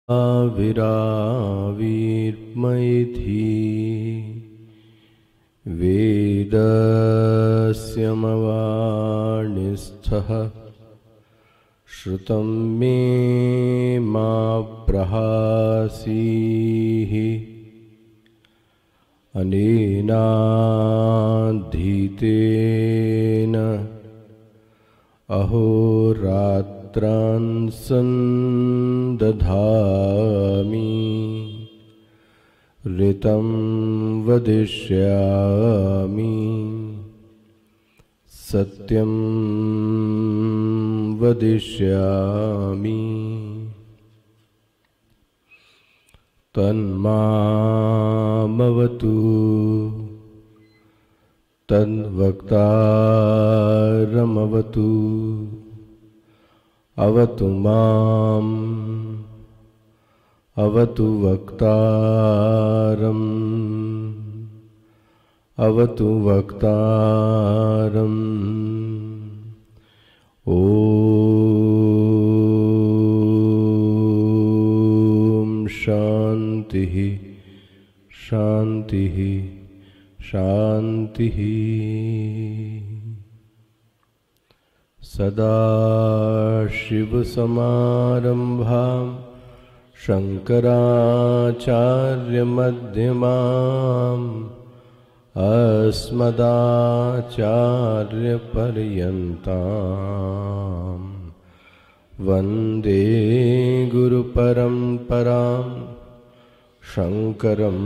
विरावीर्मैथी वेदस्यमवाणिस्थः श्रुतं मे मा प्रहासीः अनेनाधीतेन अहोरात्रान् सन्दधामि ऋतं वदिष्यामि सत्यं वदिष्यामि तन्मामवतु तद्वक्तारमवतु अवतु माम् अवतु वक्तारम् अवतु वक्तारम् ॐ शान्तिः शान्तिः शान्तिः। सदाशिवसमारम्भां शङ्कराचार्यमध्यमाम् अस्मदाचार्यपर्यन्तां वन्दे गुरुपरम्परां शङ्करं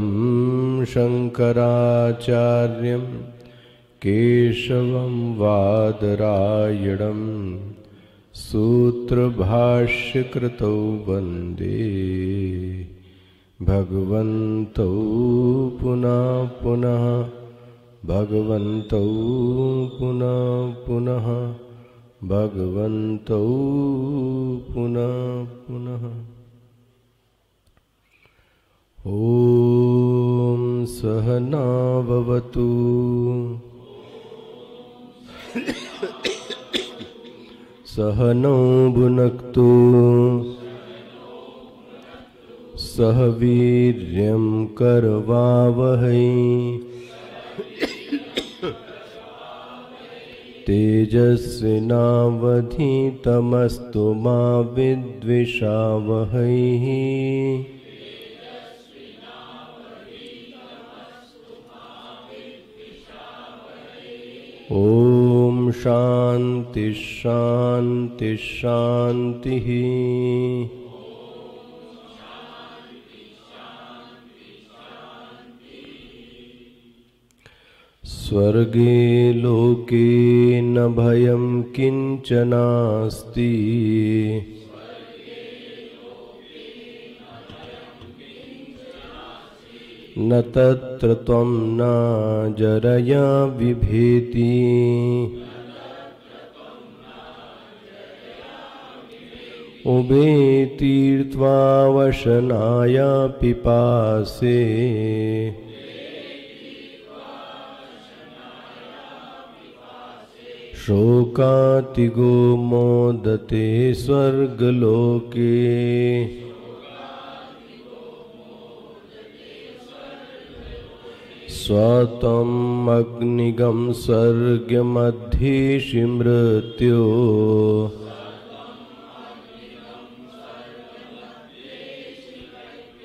शङ्कराचार्यं केशवं वादरायणं सूत्रभाष्यकृतौ वन्दे भगवन्तौ पुनः पुनः भगवन्तौ पुनः पुनः भगवन्तौ पुनः पुनः। ॐ सहना भवतु सहनौ भुनक्तु सह वीर्यं करवावहै तेजस्विनावधीतमस्तु मा विद्विषावहै। ॐ शान्ति शान्ति शान्तिः। स्वर्गे लोके न भयं किंचनास्ति न तत्र त्वं न जरया बिभेति उभे तीर्त्वा वशनाय पिपासे शोकातिगो मोदते स्वर्गलोके स्वतम् अग्निगं स्वर्गमध्येषि मृत्यो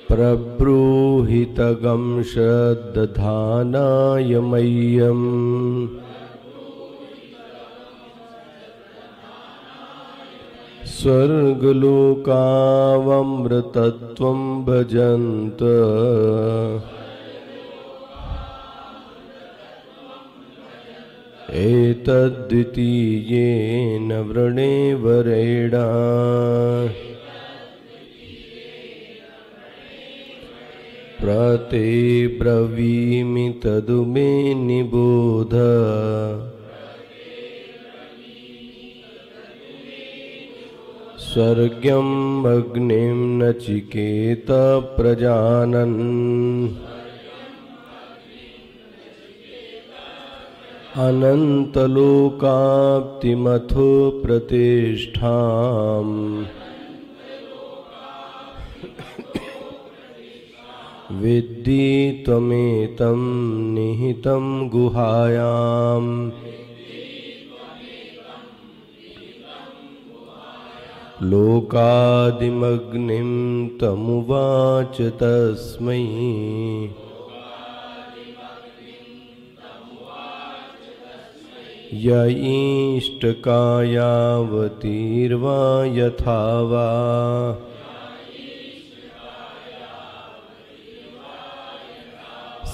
प्रब्रूहितगं श्रद्धानाय मह्यम् स्वर्गलोकावमृतत्वं भजन्त एतद्द्वितीयेन वृणेवरेण प्रते ब्रवीमि तदु मे निबोध स्वर्ग्यं अग्निं नचिकेत प्रजानन् अनन्तलोकाप्तिमथो प्रतिष्ठाम् विद्धि त्वमेतं निहितं गुहायाम् लोकादिमग्निं तमुवाच तस्मै य इष्टकायावतीर्वा यथा वा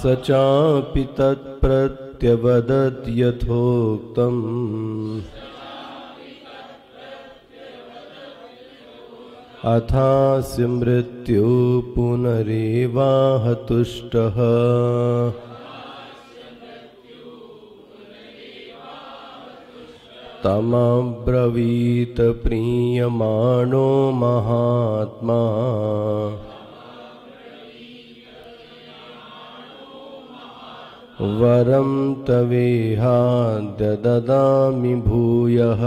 स चापि तत्प्रत्यवदत् यथोक्तम् अथास्य मृत्यु पुनरेवाह तुष्टः तमब्रवीत प्रीयमाणो महात्मा वरं तवेहाद्य ददामि भूयः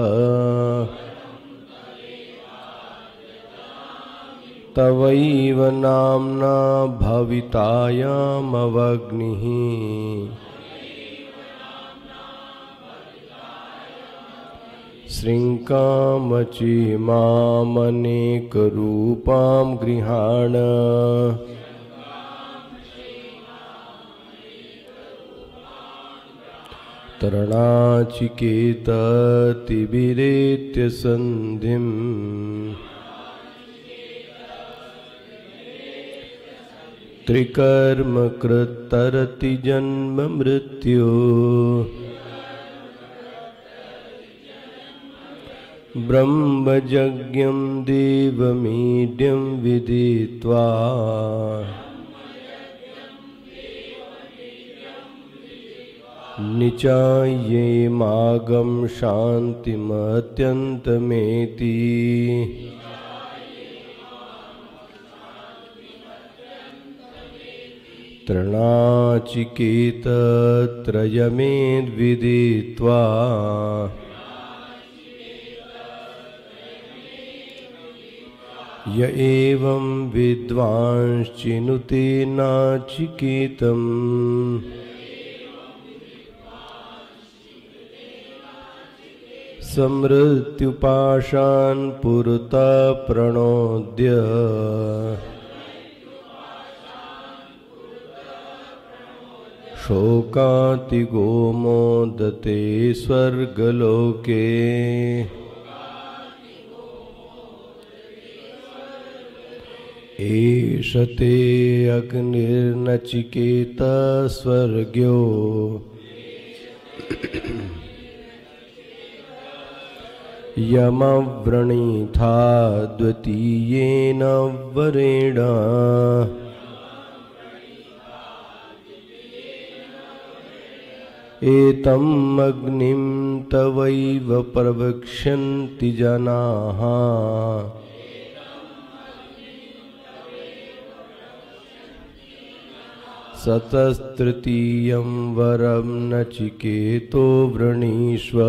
तवैव नाम्ना भवितायामवग्निः श्रृङ्कामचीमामनेकरूपां गृहाण तरणाचिकेततिबिरेत्य सन्धिम् त्रिकर्म कृत्तरति जन्म मृत्यु ब्रह्मयज्ञं देवमीड्यं विदित्वा निचाये मागम शान्तिमत्यन्तमेति तृणाचिकेतत्रयमेद्विदित्वा य एवं विद्वांश्चिनुते नाचिकेतम् समृत्युपाशान् पुरतः प्रणोद्य शोकातिगो मोदते स्वर्गलोके एष ते अग्निर्नचिकेता स्वर्ग्यो यमव्रणीथा द्वितीयेन वरेण एतम् अग्निं तवैव प्रवक्ष्यन्ति जनाः सतस्तृतीयं वरं नचिकेतो वृणीष्व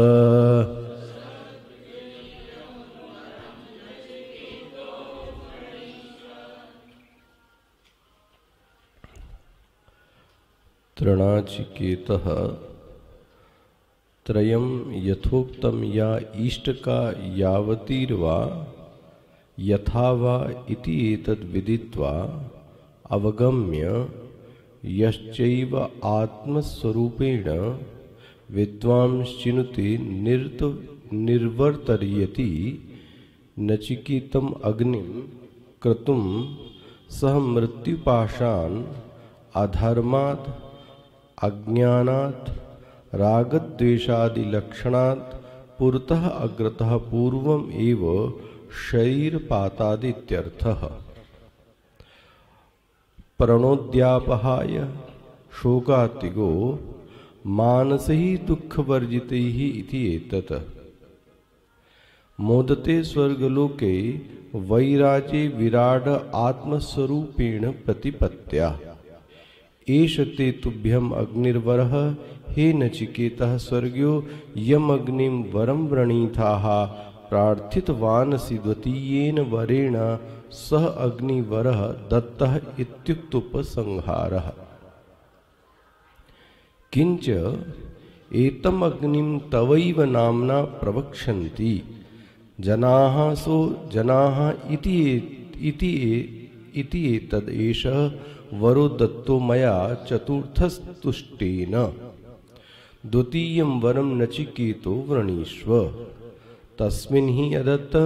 तृणाचिकेतः त्रयं यथोक्तं या इष्टका यावतीर्वा यथा वा इति एतद् विदित्वा अवगम्य यश्चैव आत्मस्वरूपेण विद्वांश्चिनुते निर्वर्तयति नचिकेतम् अग्निं क्रतुं सह मृत्युपाशान् अधर्मात् अज्ञानात् रागद्वेषादिलक्षणात् पुरतः अग्रतः पूर्वम् एव शरीरपातादित्यर्थः। प्रणोद्यापहाय शोकातिगो मानसैः दुःखवर्जितैः इति एतत्। मोदते स्वर्गलोके वैराजे विराड आत्मस्वरूपेण प्रतिपत्या एष ते तुभ्यम् अग्निर्वरः हे नचिकेतः स्वर्ग्यो यमग्निं वरं व्रणीथाः प्रार्थितवानसि द्वितीयेन वरेण सह अग्निवरः दत्तः इत्युक्तोपसंहारः। किंच एतम अग्निं तवैव नाम्ना प्रवक्षन्ति जनाः सो जनाः इति एतद् एषः वरो दत्तो मया चतुर्थस्तुष्टेन द्वितीयं वरं नचिकेतो वृणीष्व तस्मिन् हि यदत्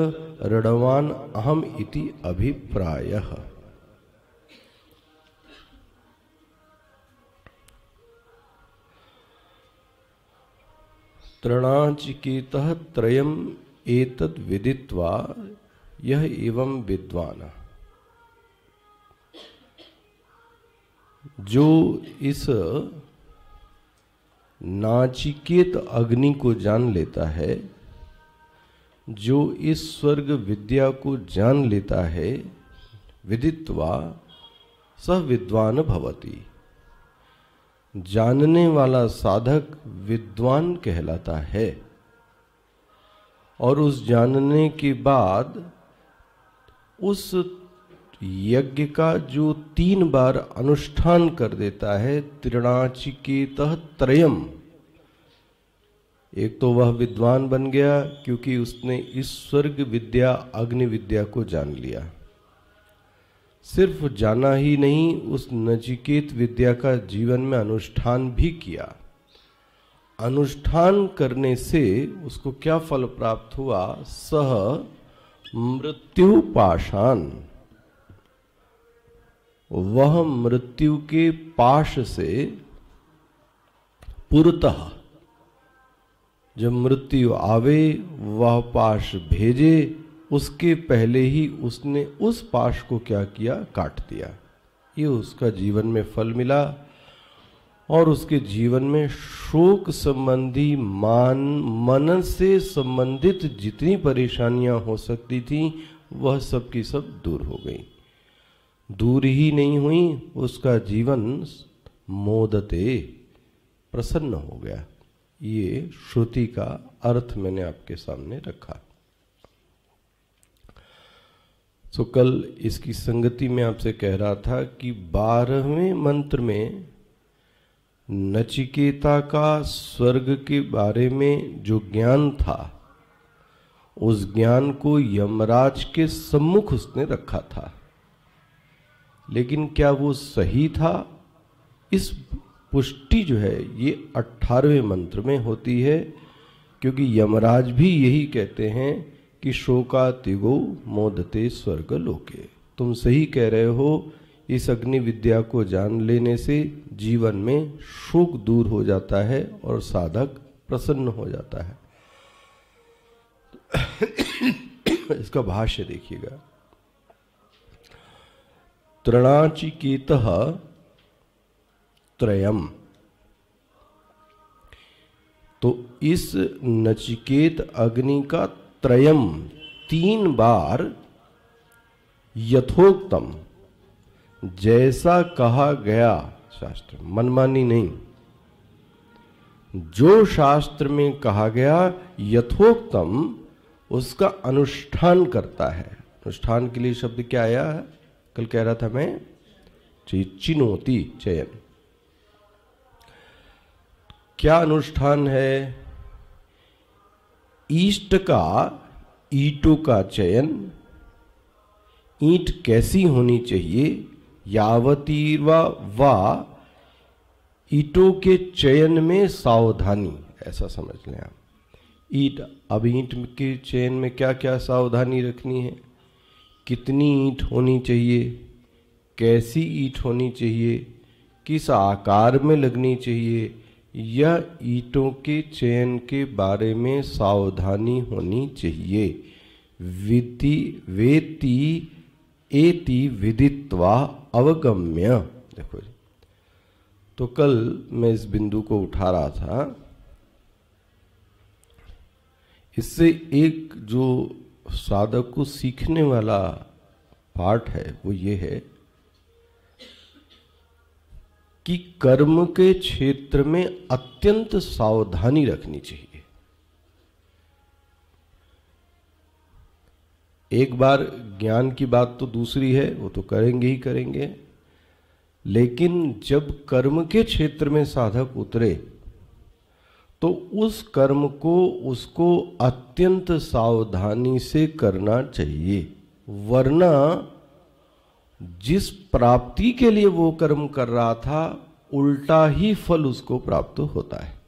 ऋणवान् अहम् इति अभिप्रायः। तृणाचिकेतः त्रयम् एतद् विदित्वा यह एवं विद्वान जो इस नाचिकेत अग्नि को जान लेता है, जो इस स्वर्ग विद्या को जान लेता है, विदित्वा सह विद्वान भवति, जानने वाला साधक विद्वान कहलाता है। और उस जानने के बाद उस यज्ञ का जो 3 बार अनुष्ठान कर देता है, तृणाचिकेतः त्रयम्, एक तो वह विद्वान बन गया क्योंकि उसने इस स्वर्ग विद्या अग्नि विद्या को जान लिया। सिर्फ जाना ही नहीं, उस नचिकेत विद्या का जीवन में अनुष्ठान भी किया। अनुष्ठान करने से उसको क्या फल प्राप्त हुआ? सह मृत्यु पाशान, वह मृत्यु के पाश से पुरतः, जब मृत्यु आवे वह पाश भेजे, उसके पहले ही उसने उस पाश को क्या किया? काट दिया। ये उसका जीवन में फल मिला और उसके जीवन में शोक संबंधी मन से संबंधित जितनी परेशानियां हो सकती थी वह सब की सब दूर हो गई। दूर ही नहीं हुई, उसका जीवन मोदते प्रसन्न हो गया। ये श्रुति का अर्थ मैंने आपके सामने रखा। तो कल इसकी संगति में आपसे कह रहा था कि 12वें मंत्र में नचिकेता का स्वर्ग के बारे में जो ज्ञान था, उस ज्ञान को यमराज के सम्मुख उसने रखा था। लेकिन क्या वो सही था? इस पुष्टि जो है ये 18वें मंत्र में होती है, क्योंकि यमराज भी यही कहते हैं कि शोकातिगो मोदते स्वर्ग लोके। तुम सही कह रहे हो, इस अग्नि विद्या को जान लेने से जीवन में शोक दूर हो जाता है और साधक प्रसन्न हो जाता है। इसका भाष्य देखिएगा। तृणाचिकेतः त्रयम्, तो इस नचिकेत अग्नि का त्रयम् 3 बार यथोक्तम, जैसा कहा गया शास्त्र, मनमानी नहीं, जो शास्त्र में कहा गया यथोक्तम उसका अनुष्ठान करता है। अनुष्ठान के लिए शब्द क्या आया है? कल कह रहा था मैं, चिनोति, चयन। क्या अनुष्ठान है? ईष्ट का, ईंटों का चयन। ईंट कैसी होनी चाहिए? यावतीर्वा वा, ईंटों के चयन में सावधानी, ऐसा समझ लें आप। ईंट, अब ईंट के चयन में क्या क्या सावधानी रखनी है? कितनी ईंट होनी चाहिए? कैसी ईंट होनी चाहिए? किस आकार में लगनी चाहिए? यह ईंटों के चयन के बारे में सावधानी होनी चाहिए। वेति एति विदित्वा अवगम्य। देखो जी, तो कल मैं इस बिंदु को उठा रहा था। इससे एक जो साधक को सीखने वाला पाठ है वो ये है कि कर्म के क्षेत्र में अत्यंत सावधानी रखनी चाहिए। एक बार ज्ञान की बात तो दूसरी है, वो तो करेंगे ही करेंगे, लेकिन जब कर्म के क्षेत्र में साधक उतरे तो उस कर्म को उसको अत्यंत सावधानी से करना चाहिए, वरना जिस प्राप्ति के लिए वो कर्म कर रहा था उल्टा ही फल उसको प्राप्त होता है।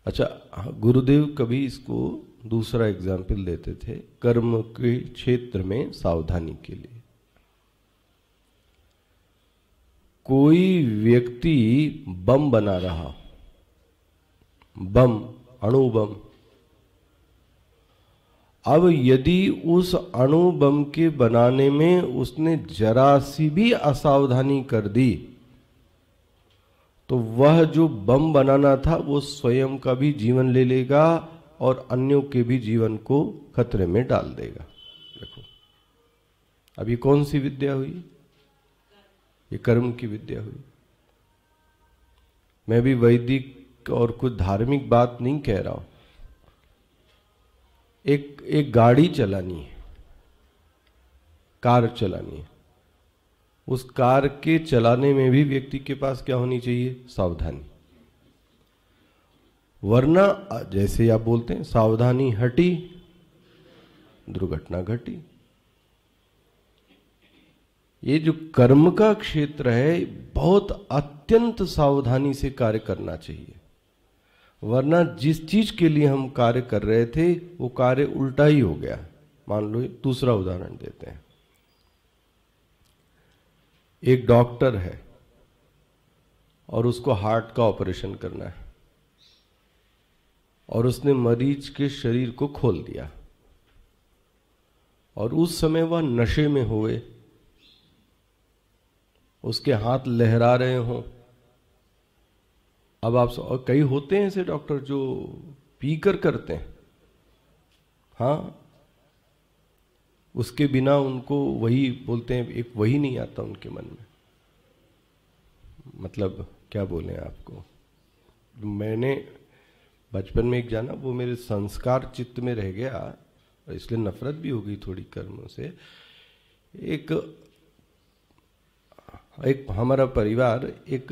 अच्छा, गुरुदेव कभी इसको दूसरा एग्जाम्पल देते थे कर्म के क्षेत्र में सावधानी के लिए। कोई व्यक्ति बम बना रहा, बम, अणु बम, अब यदि उस अणु बम के बनाने में उसने जरा सी भी असावधानी कर दी तो वह जो बम बनाना था वो स्वयं का भी जीवन ले लेगा और अन्यों के भी जीवन को खतरे में डाल देगा। देखो, अभी कौन सी विद्या हुई? ये कर्म की विद्या हुई। मैं भी वैदिक और कुछ धार्मिक बात नहीं कह रहा हूं। एक गाड़ी चलानी है, कार चलानी है, उस कार के चलाने में भी व्यक्ति के पास क्या होनी चाहिए? सावधानी। वरना जैसे आप बोलते हैं सावधानी हटी दुर्घटना घटी। ये जो कर्म का क्षेत्र है बहुत अत्यंत सावधानी से कार्य करना चाहिए, वरना जिस चीज के लिए हम कार्य कर रहे थे वो कार्य उल्टा ही हो गया। मान लो दूसरा उदाहरण देते हैं। एक डॉक्टर है और उसको हार्ट का ऑपरेशन करना है और उसने मरीज के शरीर को खोल दिया और उस समय वह नशे में हुए, उसके हाथ लहरा रहे हों। अब आप और कई होते हैं ऐसे डॉक्टर जो पीकर करते हैं, हाँ, उसके बिना उनको वही बोलते हैं, एक वही नहीं आता उनके मन में। मतलब क्या बोले आपको, मैंने बचपन में एक जाना, वो मेरे संस्कार चित्त में रह गया और इसलिए नफरत भी हो गई थोड़ी कर्मों से। एक हमारा परिवार एक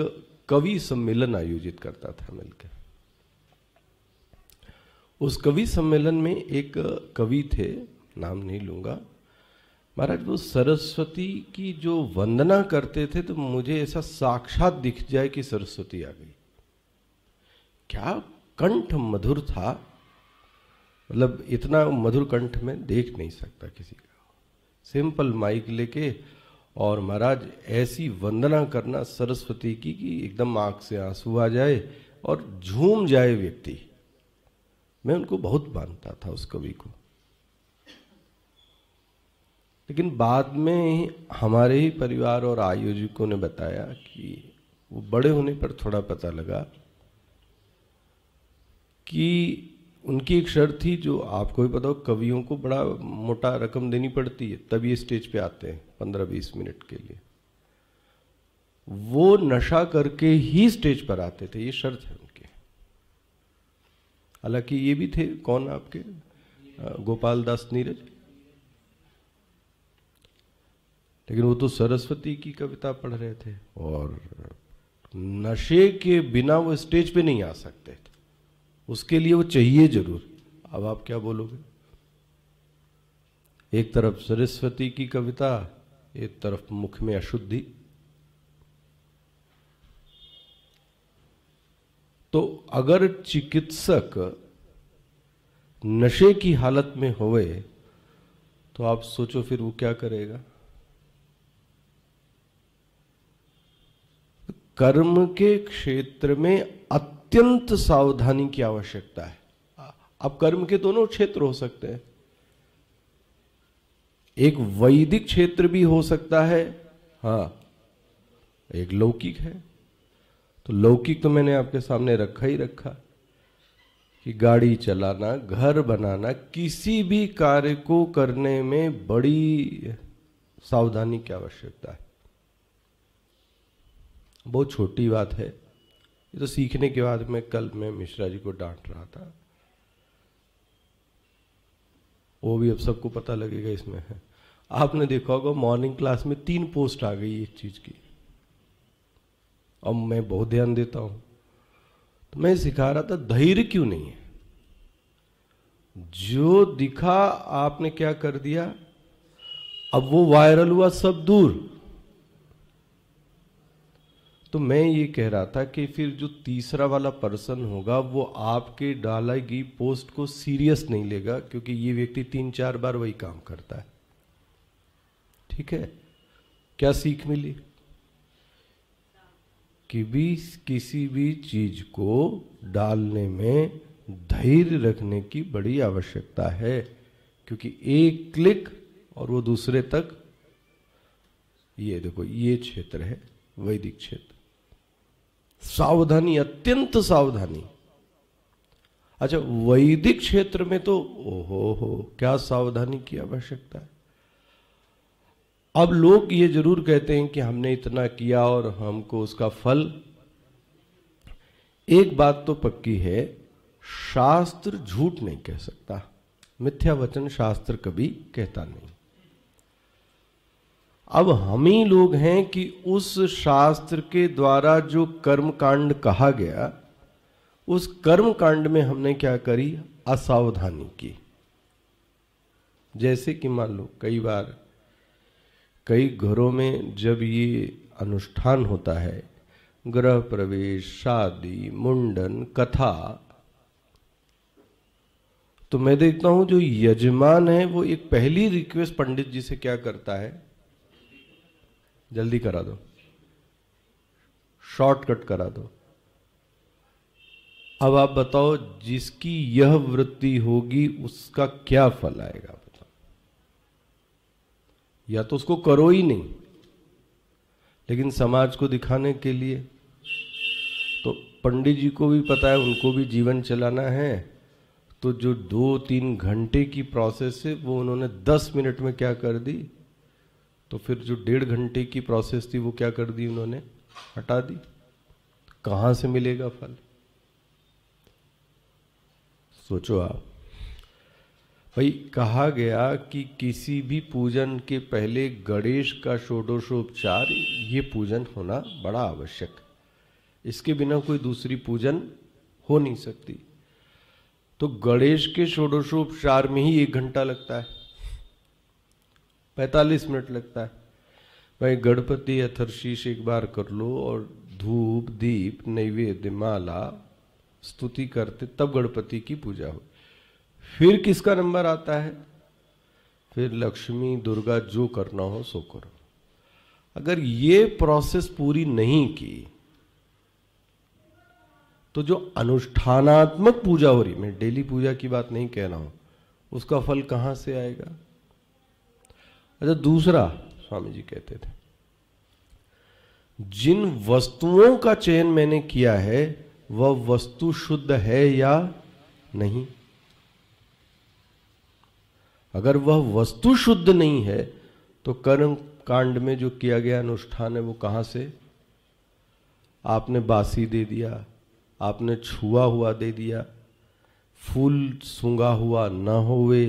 कवि सम्मेलन आयोजित करता था मिलकर। उस कवि सम्मेलन में एक कवि थे, नाम नहीं लूंगा, महाराज वो सरस्वती की जो वंदना करते थे तो मुझे ऐसा साक्षात दिख जाए कि सरस्वती आ गई। क्या कंठ मधुर था, मतलब इतना मधुर कंठ में देख नहीं सकता किसी का। सिंपल माइक लेके और महाराज ऐसी वंदना करना सरस्वती की कि एकदम आंख से आंसू आ जाए और झूम जाए व्यक्ति। मैं उनको बहुत मानता था उस कवि को, लेकिन बाद में हमारे ही परिवार और आयोजकों ने बताया कि वो बड़े होने पर थोड़ा पता लगा कि उनकी एक शर्त थी, जो आपको भी पता हो, कवियों को बड़ा मोटा रकम देनी पड़ती है तब ये स्टेज पे आते हैं 15-20 मिनट के लिए। वो नशा करके ही स्टेज पर आते थे, ये शर्त है उनके। हालांकि ये भी थे, कौन आपके, गोपाल दास नीरज, लेकिन वो तो सरस्वती की कविता पढ़ रहे थे और नशे के बिना वो स्टेज पे नहीं आ सकते थे, उसके लिए वो चाहिए जरूर। अब आप क्या बोलोगे? एक तरफ सरस्वती की कविता, एक तरफ मुख में अशुद्धि। तो अगर चिकित्सक नशे की हालत में होवे तो आप सोचो फिर वो क्या करेगा। कर्म के क्षेत्र में अत्यंत सावधानी की आवश्यकता है। अब कर्म के दोनों क्षेत्र हो सकते हैं, एक वैदिक क्षेत्र भी हो सकता है, हाँ, एक लौकिक है। तो लौकिक तो मैंने आपके सामने रखा ही रखा कि गाड़ी चलाना, घर बनाना, किसी भी कार्य को करने में बड़ी सावधानी की आवश्यकता है। बहुत छोटी बात है, ये तो सीखने के बाद में कल मैं मिश्रा जी को डांट रहा था। वो भी अब सबको पता लगेगा इसमें है। आपने देखा होगा मॉर्निंग क्लास में 3 पोस्ट आ गई एक चीज की। अब मैं बहुत ध्यान देता हूं, तो मैं सिखा रहा था धैर्य क्यों नहीं है। जो दिखा आपने क्या कर दिया, अब वो वायरल हुआ सब दूर। तो मैं ये कह रहा था कि फिर जो तीसरा वाला पर्सन होगा वो आपके डाला गई पोस्ट को सीरियस नहीं लेगा, क्योंकि ये व्यक्ति 3-4 बार वही काम करता है। ठीक है, क्या सीख मिली कि किसी भी चीज को डालने में धैर्य रखने की बड़ी आवश्यकता है, क्योंकि एक क्लिक और वो दूसरे तक। ये देखो, ये क्षेत्र है वैदिक क्षेत्र, सावधानी, अत्यंत सावधानी। अच्छा, वैदिक क्षेत्र में तो ओहो हो क्या सावधानी की आवश्यकता है। अब लोग ये जरूर कहते हैं कि हमने इतना किया और हमको उसका फल। एक बात तो पक्की है, शास्त्र झूठ नहीं कह सकता, मिथ्या वचन शास्त्र कभी कहता नहीं। अब हम ही लोग हैं कि उस शास्त्र के द्वारा जो कर्म कांड कहा गया, उस कर्म कांड में हमने क्या करी, असावधानी की। जैसे कि मान लो कई बार कई घरों में जब ये अनुष्ठान होता है, गृह प्रवेश, शादी, मुंडन, कथा, तो मैं देखता हूं जो यजमान है वो एक पहली रिक्वेस्ट पंडित जी से क्या करता है, जल्दी करा दो, शॉर्टकट करा दो। अब आप बताओ, जिसकी यह वृत्ति होगी उसका क्या फल आएगा बताओ। या तो उसको करो ही नहीं, लेकिन समाज को दिखाने के लिए तो पंडित जी को भी पता है, उनको भी जीवन चलाना है। तो जो 2-3 घंटे की प्रोसेस है वो उन्होंने 10 मिनट में क्या कर दी। तो फिर जो 1.5 घंटे की प्रोसेस थी वो क्या कर दी उन्होंने, हटा दी। कहां से मिलेगा फल, सोचो आप। भाई कहा गया कि किसी भी पूजन के पहले गणेश का षोडशोपचार, ये पूजन होना बड़ा आवश्यक। इसके बिना कोई दूसरी पूजन हो नहीं सकती। तो गणेश के षोडशोपचार में ही 1 घंटा लगता है, 45 मिनट लगता है। भाई गणपति अथर्शीष एक बार कर लो और धूप दीप नैवेद्य माला स्तुति करते, तब गणपति की पूजा हो। फिर किसका नंबर आता है, फिर लक्ष्मी दुर्गा जो करना हो सो करो। अगर ये प्रोसेस पूरी नहीं की तो जो अनुष्ठानात्मक पूजा हो रही, मैं डेली पूजा की बात नहीं कह रहा हूं, उसका फल कहां से आएगा। अच्छा, दूसरा स्वामी जी कहते थे, जिन वस्तुओं का चयन मैंने किया है वह वस्तु शुद्ध है या नहीं। अगर वह वस्तु शुद्ध नहीं है तो कर्म कांड में जो किया गया अनुष्ठान है वो कहां से, आपने बासी दे दिया, आपने छुआ हुआ दे दिया, फूल सूंघा हुआ न होवे।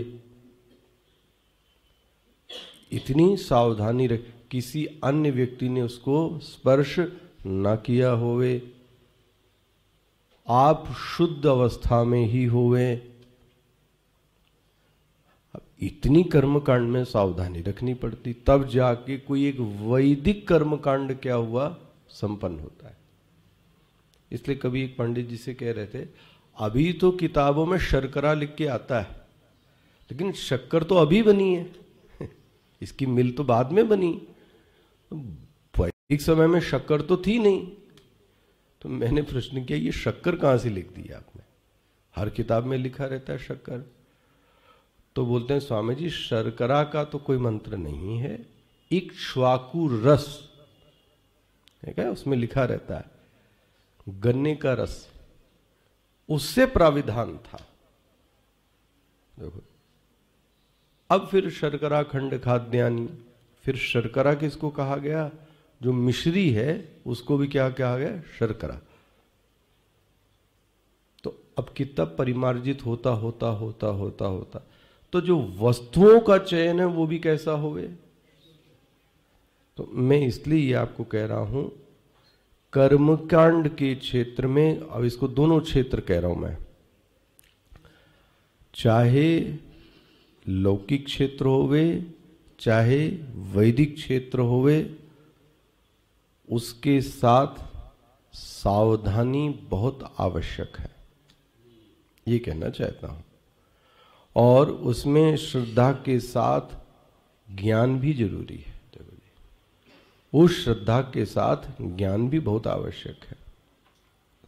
इतनी सावधानी रख, किसी अन्य व्यक्ति ने उसको स्पर्श न किया होवे, आप शुद्ध अवस्था में ही होवे। इतनी कर्मकांड में सावधानी रखनी पड़ती, तब जाके कोई एक वैदिक कर्मकांड क्या हुआ, संपन्न होता है। इसलिए कभी एक पंडित जी से कह रहे थे, अभी तो किताबों में शर्करा लिख के आता है, लेकिन शक्कर तो अभी बनी है, इसकी मिल तो बाद में बनी। वैदिक समय में शक्कर तो थी नहीं। तो मैंने प्रश्न किया, ये शक्कर कहां से लिख दी आपने, हर किताब में लिखा रहता है शक्कर। तो बोलते हैं, स्वामी जी शर्करा का तो कोई मंत्र नहीं है, इक्ष्वाकु रस है, उसमें लिखा रहता है गन्ने का रस, उससे प्राविधान था। देखो, अब फिर शर्करा खंड खाद्यानि, फिर शर्करा किसको कहा गया, जो मिश्री है उसको भी क्या कहा गया, शर्करा। तो अब कितना परिमार्जित होता होता होता होता होता, तो जो वस्तुओं का चयन है वो भी कैसा होवे। तो मैं इसलिए ये आपको कह रहा हूं, कर्मकांड के क्षेत्र में, अब इसको दोनों क्षेत्र कह रहा हूं मैं, चाहे लौकिक क्षेत्र होवे चाहे वैदिक क्षेत्र होवे, उसके साथ सावधानी बहुत आवश्यक है, ये कहना चाहता हूं। और उसमें श्रद्धा के साथ ज्ञान भी जरूरी है। उस श्रद्धा के साथ ज्ञान भी बहुत आवश्यक है।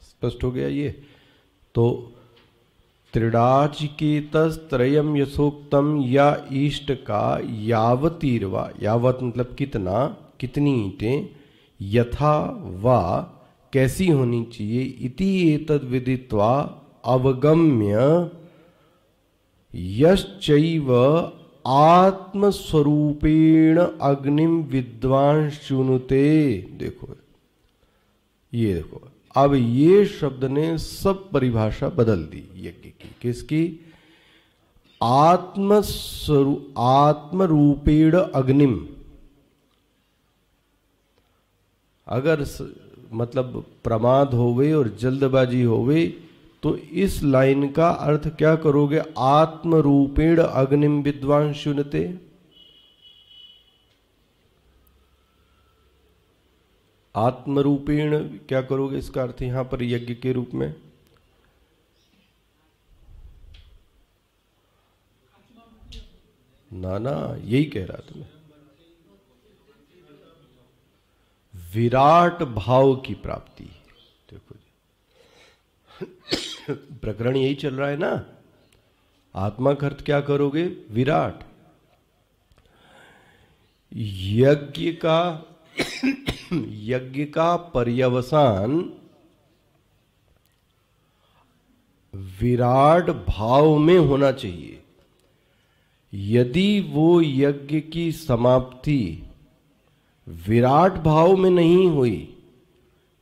स्पष्ट हो गया ये? तो त्रिडाचिकेतस्त्रयम् यथोक्तम, या इष्ट का यावतीर्वा, यावत मतलब कितना, कितनी ईंटें, यथा वा कैसी होनी चाहिए, इति एतद् विदित्वा अवगम्य यश्चैव आत्मस्वरूपेण अग्निम विद्वांस चुनुते। देखो ये, देखो अब ये शब्द ने सब परिभाषा बदल दी यज्ञ की। किसकी? आत्मरूपेण अग्निम। अगर मतलब प्रमाद होवे और जल्दबाजी होवे तो इस लाइन का अर्थ क्या करोगे? आत्मरूपेण अग्निम विद्वान शुनते। आत्मरूपेण क्या करोगे? इसका अर्थ यहां पर यज्ञ के रूप में ना यही कह रहा था मैं, विराट भाव की प्राप्ति। देखो प्रकरण यही चल रहा है ना। आत्मा का अर्थ क्या करोगे? विराट। यज्ञ का पर्यवसान विराट भाव में होना चाहिए। यदि वो यज्ञ की समाप्ति विराट भाव में नहीं हुई,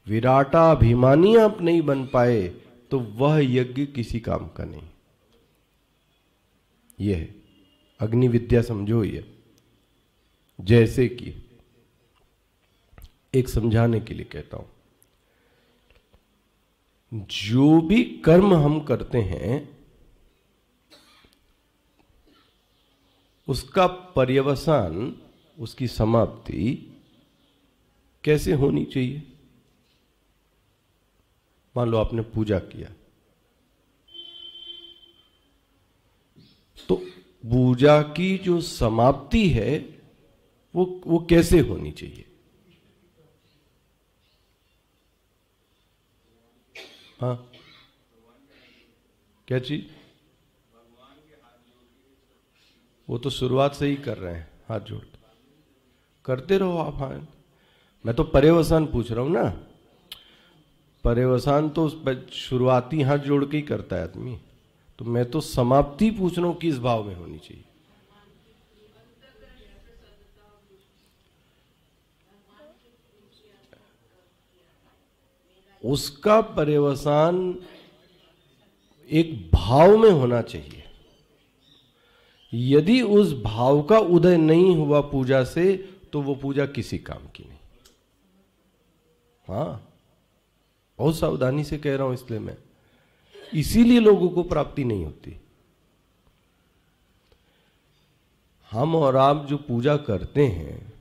विराटाभिमानी आप नहीं बन पाए, तो वह यज्ञ किसी काम का नहीं। यह है अग्नि विद्या, समझो। ये जैसे कि एक समझाने के लिए कहता हूं, जो भी कर्म हम करते हैं उसका पर्यवसान, उसकी समाप्ति कैसे होनी चाहिए? मान लो आपने पूजा किया, तो पूजा की जो समाप्ति है वो कैसे होनी चाहिए? हाँ, क्या चीज? वो तो शुरुआत से ही कर रहे हैं, हाथ जोड़ करते रहो आप। हाँ, मैं तो पर्यवसान पूछ रहा हूं ना। पर्यवसान तो शुरुआती हाथ जोड़ के ही करता है आदमी, तो मैं तो समाप्ति पूछ रहा हूं किस भाव में होनी चाहिए। उसका पर्यवसान एक भाव में होना चाहिए। यदि उस भाव का उदय नहीं हुआ पूजा से, तो वो पूजा किसी काम की नहीं। हाँ, बहुत सावधानी से कह रहा हूं इसलिए मैं, इसीलिए लोगों को प्राप्ति नहीं होती। हम और आप जो पूजा करते हैं,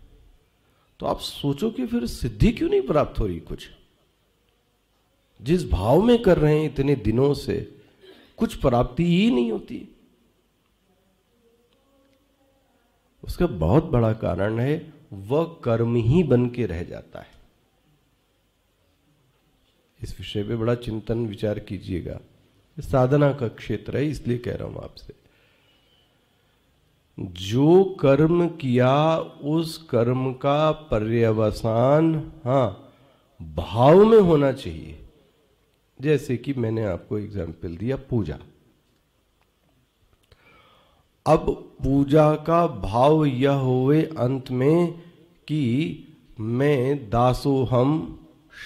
तो आप सोचो कि फिर सिद्धि क्यों नहीं प्राप्त हो रही? कुछ जिस भाव में कर रहे हैं इतने दिनों से, कुछ प्राप्ति ही नहीं होती। उसका बहुत बड़ा कारण है, वह कर्म ही बन के रह जाता है। इस विषय पे बड़ा चिंतन विचार कीजिएगा। साधना का क्षेत्र है, इसलिए कह रहा हूं आपसे। जो कर्म किया उस कर्म का पर्यवसान भाव में होना चाहिए। जैसे कि मैंने आपको एग्जाम्पल दिया, पूजा। अब पूजा का भाव यह हुए अंत में कि मैं दासोहम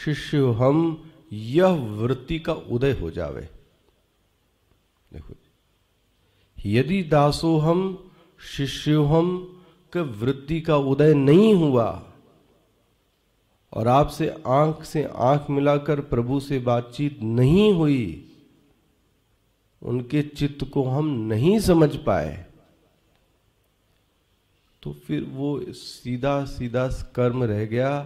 शिष्योहम, यह वृत्ति का उदय हो जावे। देखो, यदि दासोहम शिष्योहम का वृत्ति का उदय नहीं हुआ और आपसे आंख मिलाकर प्रभु से बातचीत नहीं हुई, उनके चित्त को हम नहीं समझ पाए, तो फिर वो सीधा सीधा कर्म रह गया।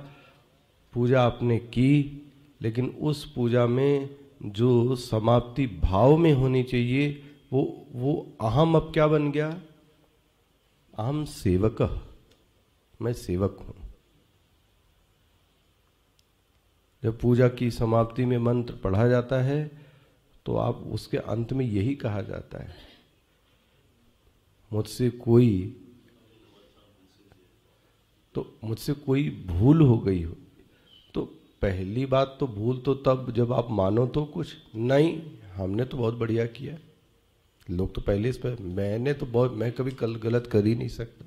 पूजा आपने की, लेकिन उस पूजा में जो समाप्ति भाव में होनी चाहिए वो अहम अब क्या बन गया? अहम सेवक, मैं सेवक हूं। जब पूजा की समाप्ति में मंत्र पढ़ा जाता है तो आप उसके अंत में यही कहा जाता है, मुझसे कोई भूल हो गई हो। तो पहली बात तो भूल तो तब जब आप मानो तो कुछ नहीं, हमने तो बहुत बढ़िया किया। लोग तो पहले इस पर, मैं कभी गलत कर ही नहीं सकता।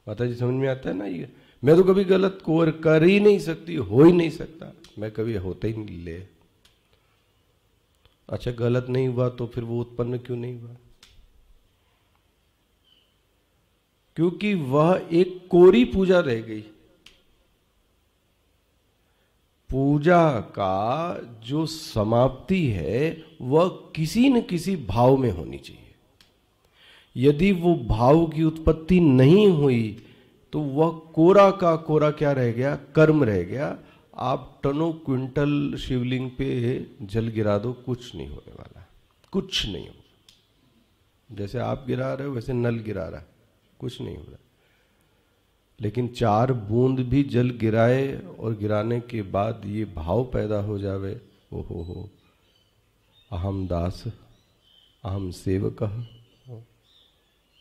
माता जी समझ में आता है ना ये, मैं तो कभी गलत कर ही नहीं सकती, हो ही नहीं सकता, मैं कभी होता ही नहीं ले। अच्छा गलत नहीं हुआ तो फिर वो उत्पन्न क्यों नहीं हुआ? क्योंकि वह एक कोरी पूजा रह गई। पूजा का जो समाप्ति है वह किसी न किसी भाव में होनी चाहिए। यदि वो भाव की उत्पत्ति नहीं हुई तो वह कोरा का कोरा क्या रह गया? कर्म रह गया। आप टनों क्विंटल शिवलिंग पे जल गिरा दो, कुछ नहीं होने वाला, कुछ नहीं होगा। जैसे आप गिरा रहे हो वैसे नल गिरा रहा है, कुछ नहीं हो रहा। लेकिन 4 बूंद भी जल गिराए और गिराने के बाद ये भाव पैदा हो जावे, ओहो अहम दास अहम सेवक,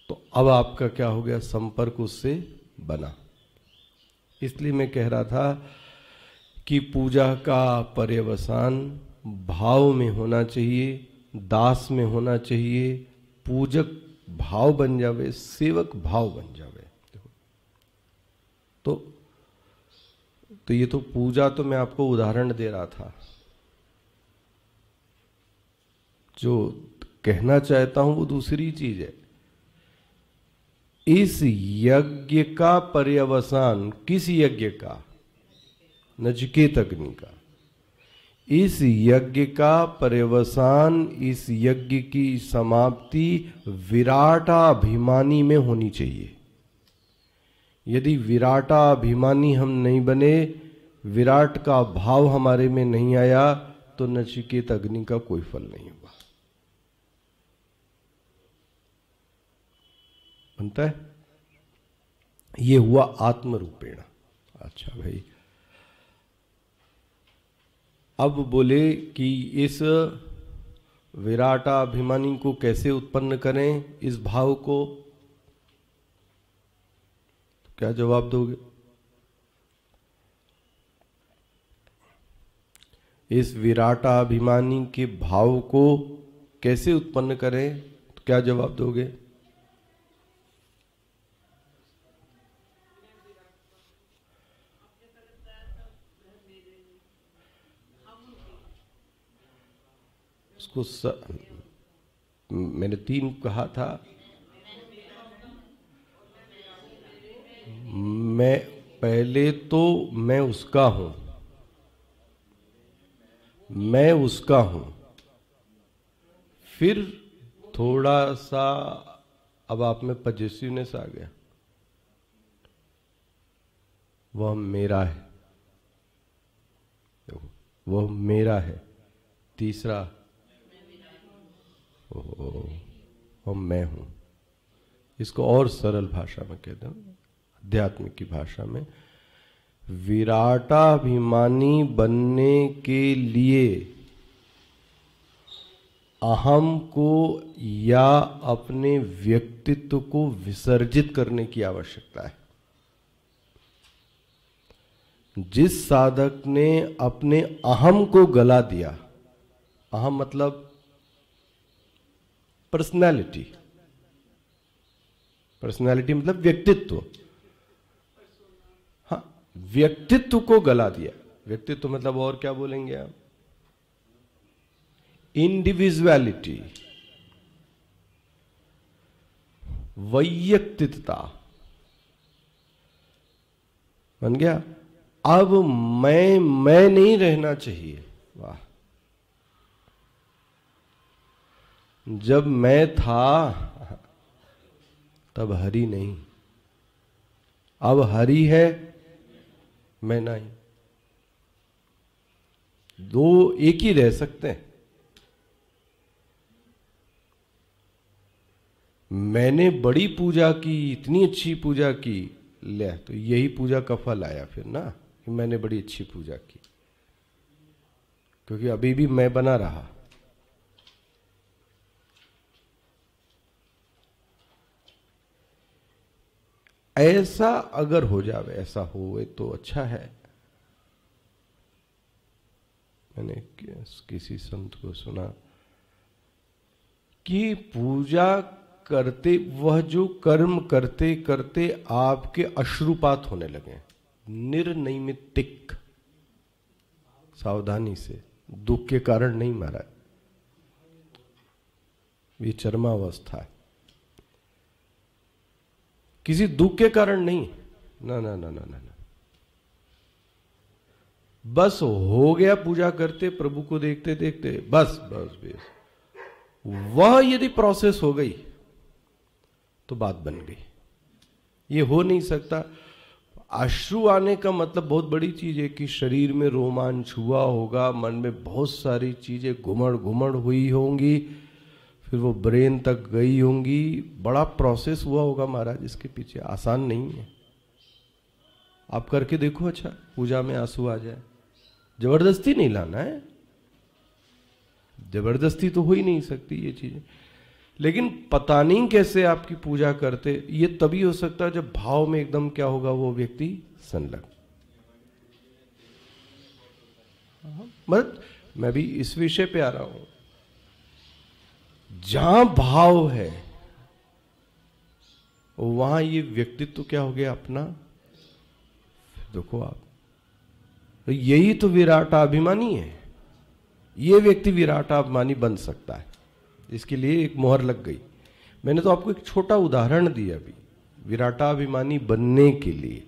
तो अब आपका क्या हो गया? संपर्क उससे बना। इसलिए मैं कह रहा था कि पूजा का पर्यवसान भाव में होना चाहिए, दास में होना चाहिए। पूजक भाव बन जावे, सेवक भाव बन जावे। तो ये तो पूजा, तो मैं आपको उदाहरण दे रहा था। जो कहना चाहता हूं वो दूसरी चीज है। इस यज्ञ का पर्यवसान, किस यज्ञ का? नचिकेत अग्नि का। इस यज्ञ का पर्यवसान, इस यज्ञ की समाप्ति विराटाभिमानी में होनी चाहिए। यदि विराटाभिमानी हम नहीं बने, विराट का भाव हमारे में नहीं आया, तो नचिकेत अग्नि का कोई फल नहीं होगा। बनता है? ये हुआ आत्मरूपेण। अच्छा भाई, अब बोले कि इस विराटाभिमानी को कैसे उत्पन्न करें, इस भाव को? क्या जवाब दोगे? इस विराटाभिमानी के भाव को कैसे उत्पन्न करें, तो क्या जवाब दोगे? उसको मैंने 3 कहा था। मैं पहले तो मैं उसका हूं, मैं उसका हूं, फिर थोड़ा सा अब आप में पॉजिटिवनेस आ गया, वह मेरा है, वह मेरा है। तीसरा वह मैं हूं। इसको और सरल भाषा में कहते हैं, अध्यात्म की भाषा में, विराटाभिमानी बनने के लिए अहम को या अपने व्यक्तित्व को विसर्जित करने की आवश्यकता है। जिस साधक ने अपने अहम को गला दिया, अहम मतलब पर्सनैलिटी, पर्सनैलिटी मतलब व्यक्तित्व, हाँ, व्यक्तित्व को गला दिया। व्यक्तित्व मतलब और क्या बोलेंगे आप? इंडिविजुअलिटी, वैयक्तिकता बन गया। अब मैं नहीं रहना चाहिए। वाह, जब मैं था तब हरि नहीं, अब हरि है, मैं नहीं। दो एक ही रह सकते हैं। मैंने बड़ी पूजा की, इतनी अच्छी पूजा की, ले तो यही पूजा का फल आया फिर ना, कि मैंने बड़ी अच्छी पूजा की, क्योंकि अभी भी मैं बना रहा। ऐसा अगर हो जावे, ऐसा होए तो अच्छा है। मैंने किसी संत को सुना कि पूजा करते, वह जो कर्म करते करते आपके अश्रुपात होने लगे, निर्नैमित्तिक, सावधानी से, दुख के कारण नहीं मारा, ये चरमावस्था है, किसी दुख के कारण नहीं। ना ना ना ना ना ना, बस हो गया पूजा करते, प्रभु को देखते देखते, बस बस बस। वह यदि प्रोसेस हो गई तो बात बन गई। ये हो नहीं सकता। अश्रु आने का मतलब बहुत बड़ी चीज है कि शरीर में रोमांच हुआ होगा, मन में बहुत सारी चीजें घुमड़ घुमड़ हुई होंगी, फिर वो ब्रेन तक गई होंगी, बड़ा प्रोसेस हुआ होगा महाराज इसके पीछे, आसान नहीं है। आप करके देखो, अच्छा पूजा में आंसू आ जाए, जबरदस्ती नहीं लाना है, जबरदस्ती तो हो ही नहीं सकती ये चीजें। लेकिन पता नहीं कैसे आपकी पूजा करते, ये तभी हो सकता है जब भाव में एकदम क्या होगा, वो व्यक्ति संलग्न। मतलब मैं भी इस विषय पे आ रहा हूं, जहां भाव है वहां ये व्यक्तित्व क्या हो गया अपना। देखो आप, तो यही तो विराटाभिमानी है। ये व्यक्ति विराटाभिमानी बन सकता है, इसके लिए एक मोहर लग गई। मैंने तो आपको एक छोटा उदाहरण दिया अभी विराटाभिमानी बनने के लिए,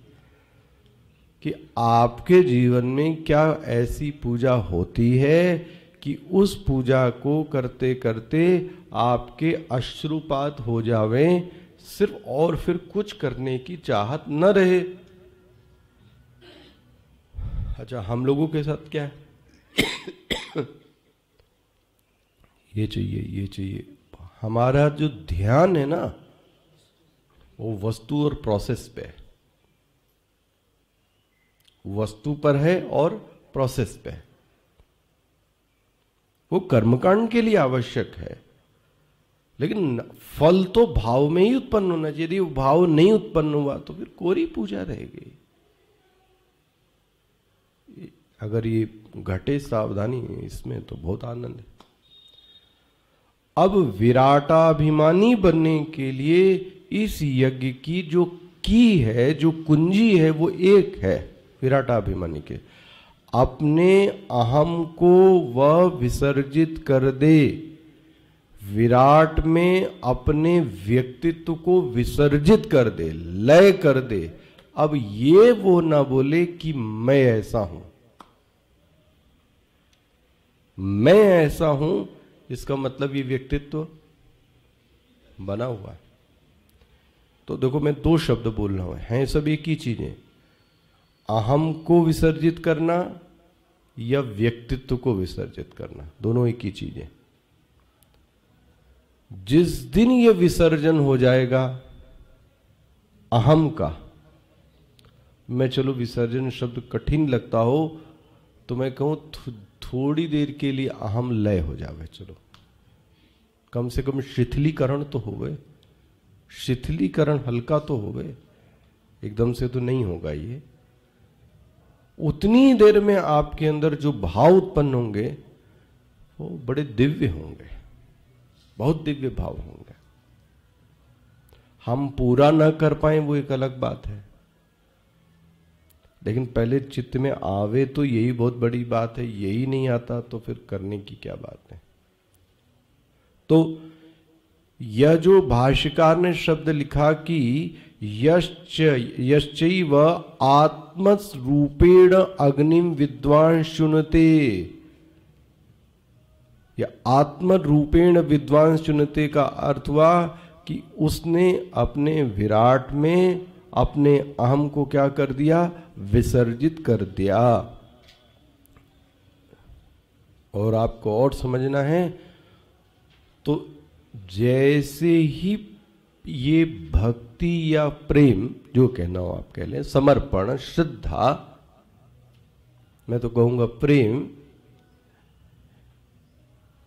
कि आपके जीवन में क्या ऐसी पूजा होती है कि उस पूजा को करते करते आपके अश्रुपात हो जावे, सिर्फ, और फिर कुछ करने की चाहत न रहे। अच्छा, हम लोगों के साथ क्या है, ये चाहिए ये चाहिए। हमारा जो ध्यान है ना, वो वस्तु और प्रोसेस पे है, वस्तु पर है और प्रोसेस पे है। वो कर्मकांड के लिए आवश्यक है, लेकिन फल तो भाव में ही उत्पन्न होना चाहिए। यदि वो भाव नहीं उत्पन्न हुआ तो फिर कोरी पूजा रहेगी। अगर ये घटे सावधानी इसमें तो बहुत आनंद है। अब विराटाभिमानी बनने के लिए इस यज्ञ की जो की है, जो कुंजी है, वो एक है विराटाभिमानी के, अपने अहम को वह विसर्जित कर दे, विराट में अपने व्यक्तित्व को विसर्जित कर दे, लय कर दे। अब ये वो ना बोले कि मैं ऐसा हूं, मैं ऐसा हूं, इसका मतलब ये व्यक्तित्व बना हुआ है। तो देखो, मैं दो शब्द बोल रहा हूं, हैं सब एक ही चीजें, अहम को विसर्जित करना या व्यक्तित्व को विसर्जित करना, दोनों एक ही चीजें। जिस दिन ये विसर्जन हो जाएगा अहम का, मैं चलो विसर्जन शब्द कठिन लगता हो तो मैं कहूं थोड़ी देर के लिए अहम लय हो जावे, चलो कम से कम शिथिलीकरण तो होवे, शिथिलीकरण हल्का तो होवे, एकदम से तो नहीं होगा ये। उतनी देर में आपके अंदर जो भाव उत्पन्न होंगे वो बड़े दिव्य होंगे, बहुत दिव्य भाव होंगे। हम पूरा न कर पाए वो एक अलग बात है, लेकिन पहले चित्त में आवे तो यही बहुत बड़ी बात है। यही नहीं आता तो फिर करने की क्या बात है। तो यह जो भाष्यकार ने शब्द लिखा कि यश्चैव आत्मरूपेण अग्निम विद्वान शुनते, या आत्म रूपेण विद्वान चुनते का अर्थ हुआ कि उसने अपने विराट में अपने अहम को क्या कर दिया, विसर्जित कर दिया। और आपको और समझना है तो जैसे ही ये भक्ति या प्रेम जो कहना हो आप कह लें, समर्पण, श्रद्धा, मैं तो कहूंगा प्रेम,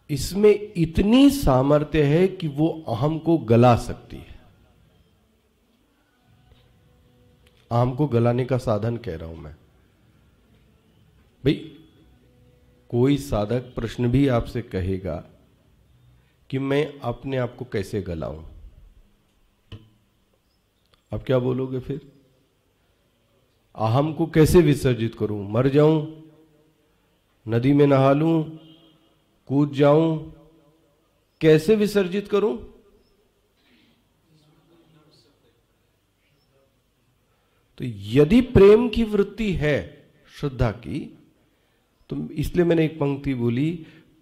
इसमें इतनी सामर्थ्य है कि वो अहम को गला सकती है। अहम को गलाने का साधन कह रहा हूं मैं। भाई कोई साधक प्रश्न भी आपसे कहेगा कि मैं अपने आप को कैसे गलाऊं, आप क्या बोलोगे फिर? अहम को कैसे विसर्जित करूं? मर जाऊं, नदी में नहा लूं, कूद जाऊं, कैसे विसर्जित करूं? तो यदि प्रेम की वृत्ति है, श्रद्धा की, तो इसलिए मैंने एक पंक्ति बोली,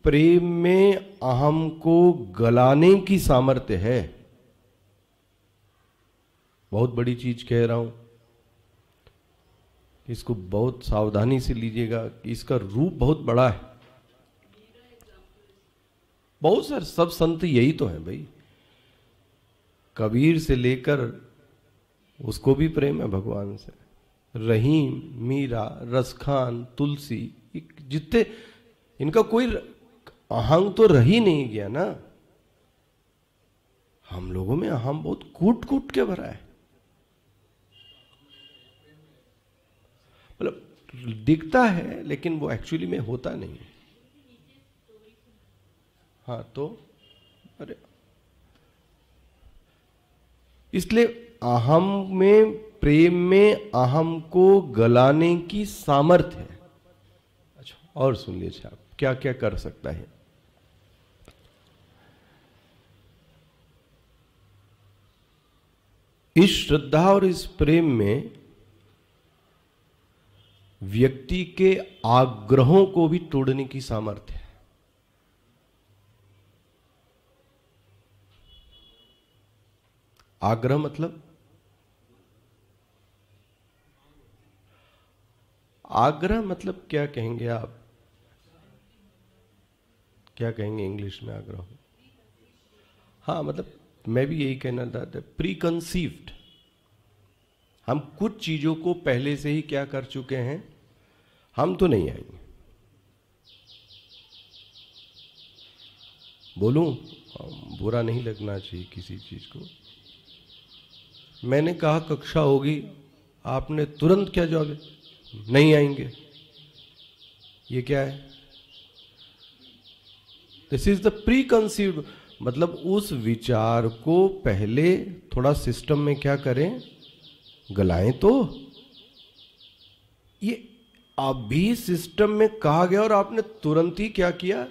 प्रेम में अहम को गलाने की सामर्थ्य है। बहुत बड़ी चीज कह रहा हूं, इसको बहुत सावधानी से लीजिएगा कि इसका रूप बहुत बड़ा है। बहुत सारे सब संत यही तो है भाई। कबीर से लेकर, उसको भी प्रेम है भगवान से, रहीम, मीरा, रसखान, तुलसी, जितने, इनका कोई अहंग तो रही नहीं गया ना। हम लोगों में अहम बहुत कूट कूट के भरा है। मतलब दिखता है लेकिन वो एक्चुअली में होता नहीं है। हाँ तो अरे, इसलिए अहम में, प्रेम में अहम को गलाने की सामर्थ्य है। अच्छा, और सुन लीजिए आप क्या क्या कर सकता है। इस श्रद्धा और इस प्रेम में व्यक्ति के आग्रहों को भी तोड़ने की सामर्थ्य है। आग्रह मतलब, आग्रह मतलब क्या कहेंगे आप? क्या कहेंगे इंग्लिश में आग्रह? हाँ, मतलब मैं भी यही कहना चाहता, प्री कंसीव्ड। हम कुछ चीजों को पहले से ही क्या कर चुके हैं, हम तो नहीं आएंगे। बोलूं, बुरा नहीं लगना चाहिए किसी चीज को। मैंने कहा कक्षा होगी, आपने तुरंत क्या जवाब दिया? नहीं आएंगे। ये क्या है? This is the pre conceived. मतलब उस विचार को पहले थोड़ा सिस्टम में क्या करें, गलाएं। तो ये अभी सिस्टम में कहा गया और आपने तुरंत ही क्या किया,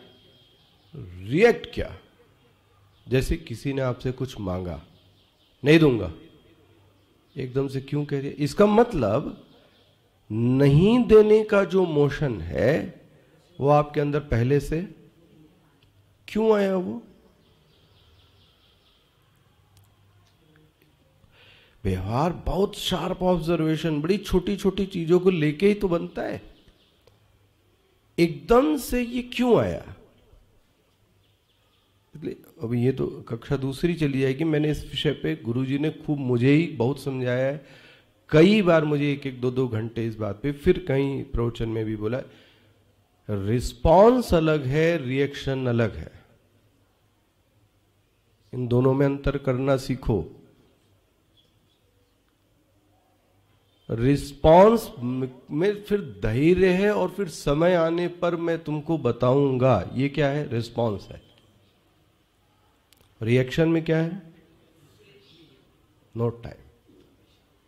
रिएक्ट किया। जैसे किसी ने आपसे कुछ मांगा, नहीं दूंगा, एकदम से क्यों कह रही है? इसका मतलब नहीं देने का जो मोशन है वो आपके अंदर पहले से क्यों आया? वो व्यवहार बहुत शार्प ऑब्जर्वेशन, बड़ी छोटी छोटी चीजों को लेके ही तो बनता है। एकदम से ये क्यों आया? अभी ये तो कक्षा दूसरी चली जाएगी। मैंने इस विषय पे गुरुजी ने खूब मुझे ही बहुत समझाया है, कई बार मुझे एक एक दो दो घंटे इस बात पे, फिर कहीं प्रवचन में भी बोला, रिस्पॉन्स अलग है, रिएक्शन अलग है। इन दोनों में अंतर करना सीखो। रिस्पॉन्स में फिर धैर्य है और फिर समय आने पर मैं तुमको बताऊंगा, ये क्या है? रिस्पॉन्स है। रिएक्शन में क्या है? No time.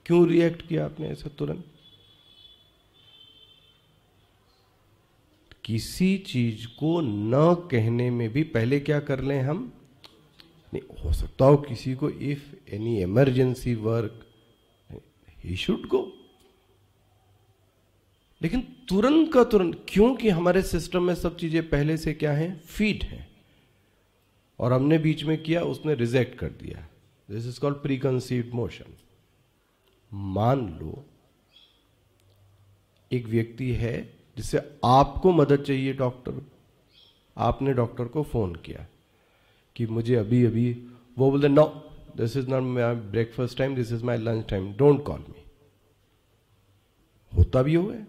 क्यों रिएक्ट किया आपने ऐसे तुरंत? किसी चीज को न कहने में भी पहले क्या कर लें हम, नहीं हो सकता हो किसी को, if any emergency work he should go, लेकिन तुरंत का तुरंत, क्योंकि हमारे सिस्टम में सब चीजें पहले से क्या है, फीड है, और हमने बीच में किया, उसने रिजेक्ट कर दिया। This is called pre conceived motion. मान लो एक व्यक्ति है जिससे आपको मदद चाहिए डॉक्टर, आपने डॉक्टर को फोन किया कि मुझे अभी अभी, वो बोलते no this is not my breakfast time, this is my lunch time, don't call me. होता भी हुआ है,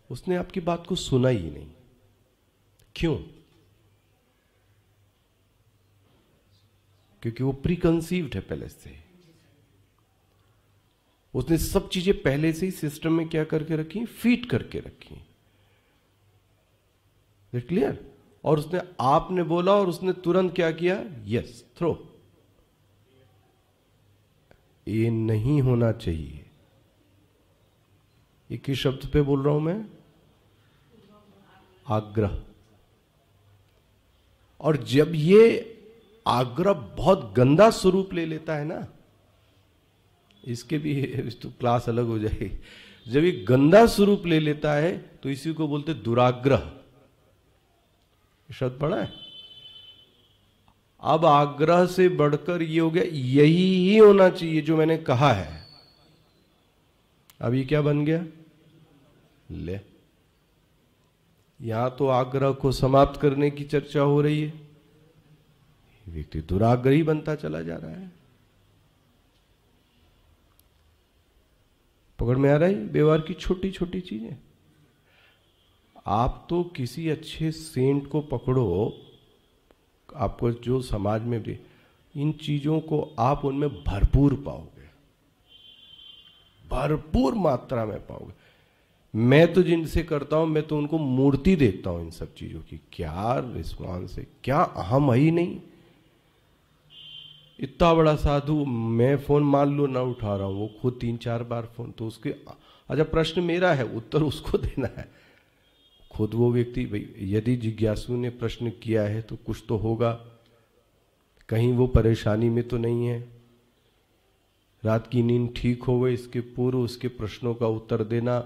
उसने आपकी बात को सुना ही नहीं। क्यों? क्योंकि वो प्री कंसीव्ड है पहले से, उसने सब चीजें पहले से ही सिस्टम में क्या करके रखी, फीड करके रखी। It clear? और उसने, आपने बोला और उसने तुरंत क्या किया, यस थ्रो। ये नहीं होना चाहिए। एक ही शब्द पे बोल रहा हूं मैं, आग्रह। और जब ये आग्रह बहुत गंदा स्वरूप ले लेता है ना, इसके भी तो क्लास अलग हो जाएगी। जब ये गंदा स्वरूप ले लेता है तो इसी को बोलते दुराग्रह। शब्द पढ़ा है? अब आग्रह से बढ़कर ये हो गया, यही ही होना चाहिए जो मैंने कहा है। अब ये क्या बन गया, ले, यहां तो आग्रह को समाप्त करने की चर्चा हो रही है, व्यक्ति दुराग्रही बनता चला जा रहा है। पकड़ में आ रहा है? व्यवहार की छोटी छोटी चीजें। आप तो किसी अच्छे सेंट को पकड़ो, आपको जो समाज में भी इन चीजों को आप उनमें भरपूर पाओगे, भरपूर मात्रा में पाओगे। मैं तो जिनसे करता हूं, मैं तो उनको मूर्ति देखता हूं इन सब चीजों की। क्या रिस्पॉन्स है, क्या अहम ही नहीं। इतना बड़ा साधु, मैं फोन मान लो ना उठा रहा हूं, वो खुद 3-4 बार फोन, तो उसके, अच्छा प्रश्न मेरा है, उत्तर उसको देना है। खुद वो व्यक्ति, भाई यदि जिज्ञासु ने प्रश्न किया है तो कुछ तो होगा, कहीं वो परेशानी में तो नहीं है। रात की नींद ठीक हो गई, इसके पूर्व उसके प्रश्नों का उत्तर देना,